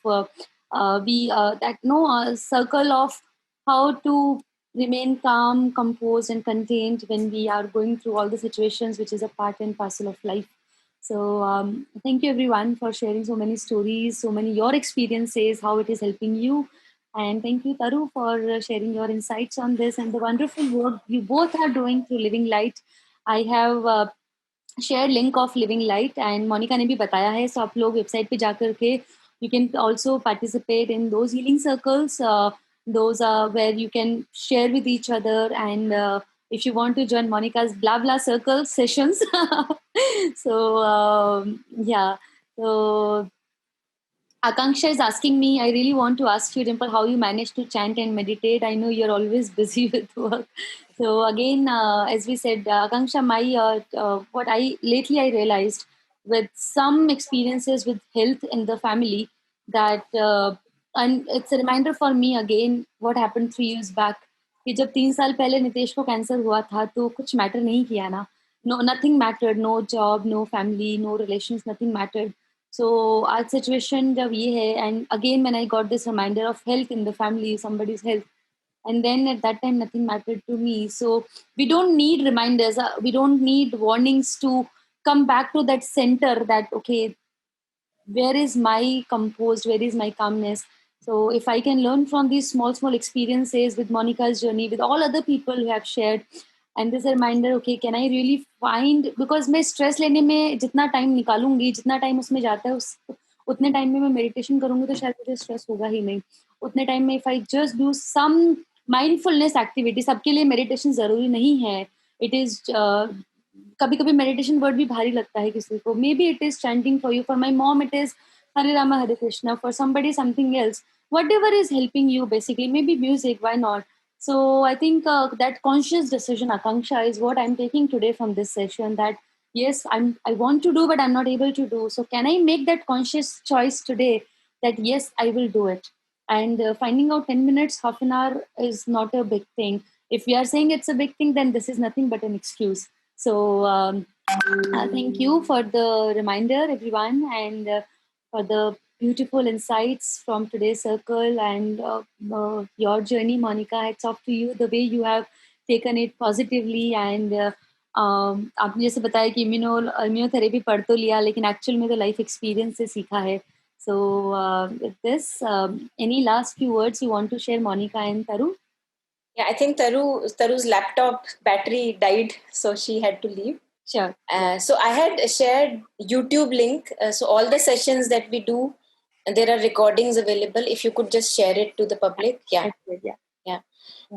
circle of how to remain calm, composed, and contained when we are going through all the situations, which is a part and parcel of life. So thank you everyone for sharing so many stories, so many your experiences, how it is helping you. And thank you, Taru, for sharing your insights on this and the wonderful work you both are doing through Living Light. I have shared link of Living Light and Monica ने भी बताया है, so आप लोग website पे जाकर के you can also participate in those healing circles. Those are where you can share with each other, and if you want to join Monica's blah blah circle sessions, yeah. So Akanksha is asking me, I really want to ask you, Dimple, how you manage to chant and meditate. I know you're always busy with work. So again, as we said, Akanksha, what I lately I realized with some experiences with health in the family that, and it's a reminder for me again, what happened 3 years back. कि जब 3 साल पहले नितेश को cancer हुआ था तो कुछ matter नहीं किया ना. No, nothing mattered. No job, no family, no relations, nothing mattered. So our situation जब ये है, and again when I got this reminder of health in the family, somebody's health, and then at that time nothing mattered to me. So we don't need reminders, we don't need warnings to come back to that center, that okay, where is my composed, where is my calmness. So if I can learn from these small experiences with Monica's journey, with all other people who have shared, and this reminder, okay, can I really find, because मैं stress लेने में जितना time निकालूंगी, जितना time उसमें जाता है, उतने time में मैं meditation करूंगी तो शायद मुझे stress होगा ही नहीं. उतने time में if I just do some mindfulness activity, सबके लिए meditation जरूरी नहीं है. It is कभी कभी मेडिटेशन वर्ड भी भारी लगता है किसी को. May be it is chanting for you, for my mom it is Hare Rama Hare Krishna, for somebody something else, whatever is helping you basically, maybe music, why not. So I think that conscious decision, Akanksha, is what I'm taking today from this session, that yes, I want to do but I'm not able to do, so can I make that conscious choice today that yes, I will do it. And finding out 10 minutes, half an hour is not a big thing. If we are saying it's a big thing, then this is nothing but an excuse. So thank you for the reminder, everyone, and for the beautiful insights from today's circle, and your journey, Monica. Hats off to you, the way you have taken it positively. And आपने जैसे बताया कि immunotherapy पढ़ तो लिया, लेकिन actual में तो लाइफ एक्सपीरियंस से सीखा है. So with this, any last few words you want to share, Monica and Taru? Yeah, I think Taru's laptop battery died, so she had to leave. Sure. So I had shared YouTube link. So all the sessions that we do, there are recordings available. If you could just share it to the public. Yeah. Yeah.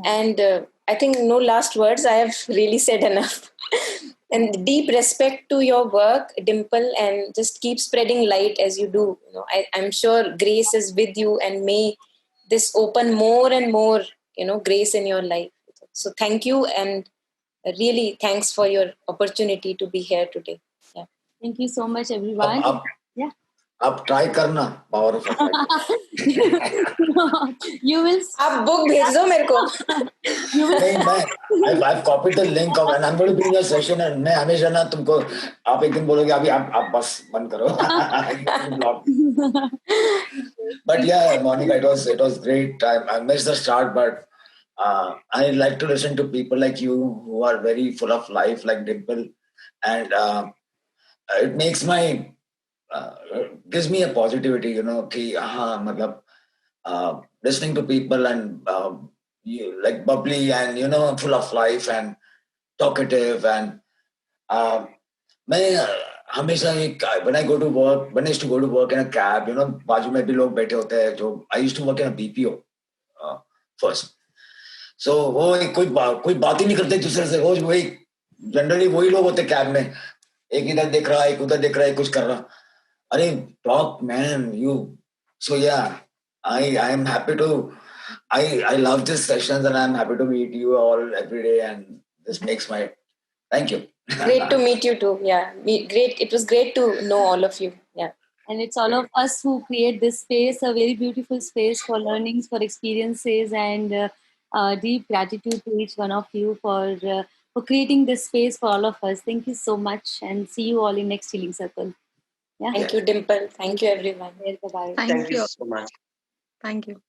And I think no last words. I have really said enough. And deep respect to your work, Dimple, and just keep spreading light as you do. I'm sure grace is with you, and may this open more and more, grace in your life. So thank you, and really thanks for your opportunity to be here today. Yeah. Thank you so much, everyone. Yeah. आप try करना power of You will. आप book भेज दो मेरे को. नहीं, I've copied the link of, and I'm going to be in your session, and मैं हमेशा ना तुमको, आप एक दिन बोलोगे अभी आप बस बंद करो. But yeah, Monica, it was great. I missed the start, but I like to listen to people like you who are very full of life, like Dimple, and it makes my gives me a positivity, कि मतलब listening to people and you, like bubbly and full of life and talkative, and मैं हमेशा when I go to work, when I used to go to work in a cab, बाजू में भी लोग बैठे होते हैं जो I used to work in a BPO first. So वो कोई बात ही नहीं करते दूसरे से, रोज वही जनरली वही लोग होते कैब में, एक इधर देख रहा है, एक उधर देख रहा है, कुछ कर रहा. अरे talk, man, you. So yeah, I am happy to. I love these sessions, and I'm happy to meet you all every day, and this makes my. Thank you. Great to meet you too. Yeah, great. It was great to know all of you. Yeah. And it's all of us who create this space, a very beautiful space for learnings, for experiences, and Deep gratitude to each one of you for creating this space for all of us. Thank you so much, and see you all in next healing circle. Yeah. Thank you, Dimple. Thank you, everyone. Bye bye. Thank you. so much. Thank you.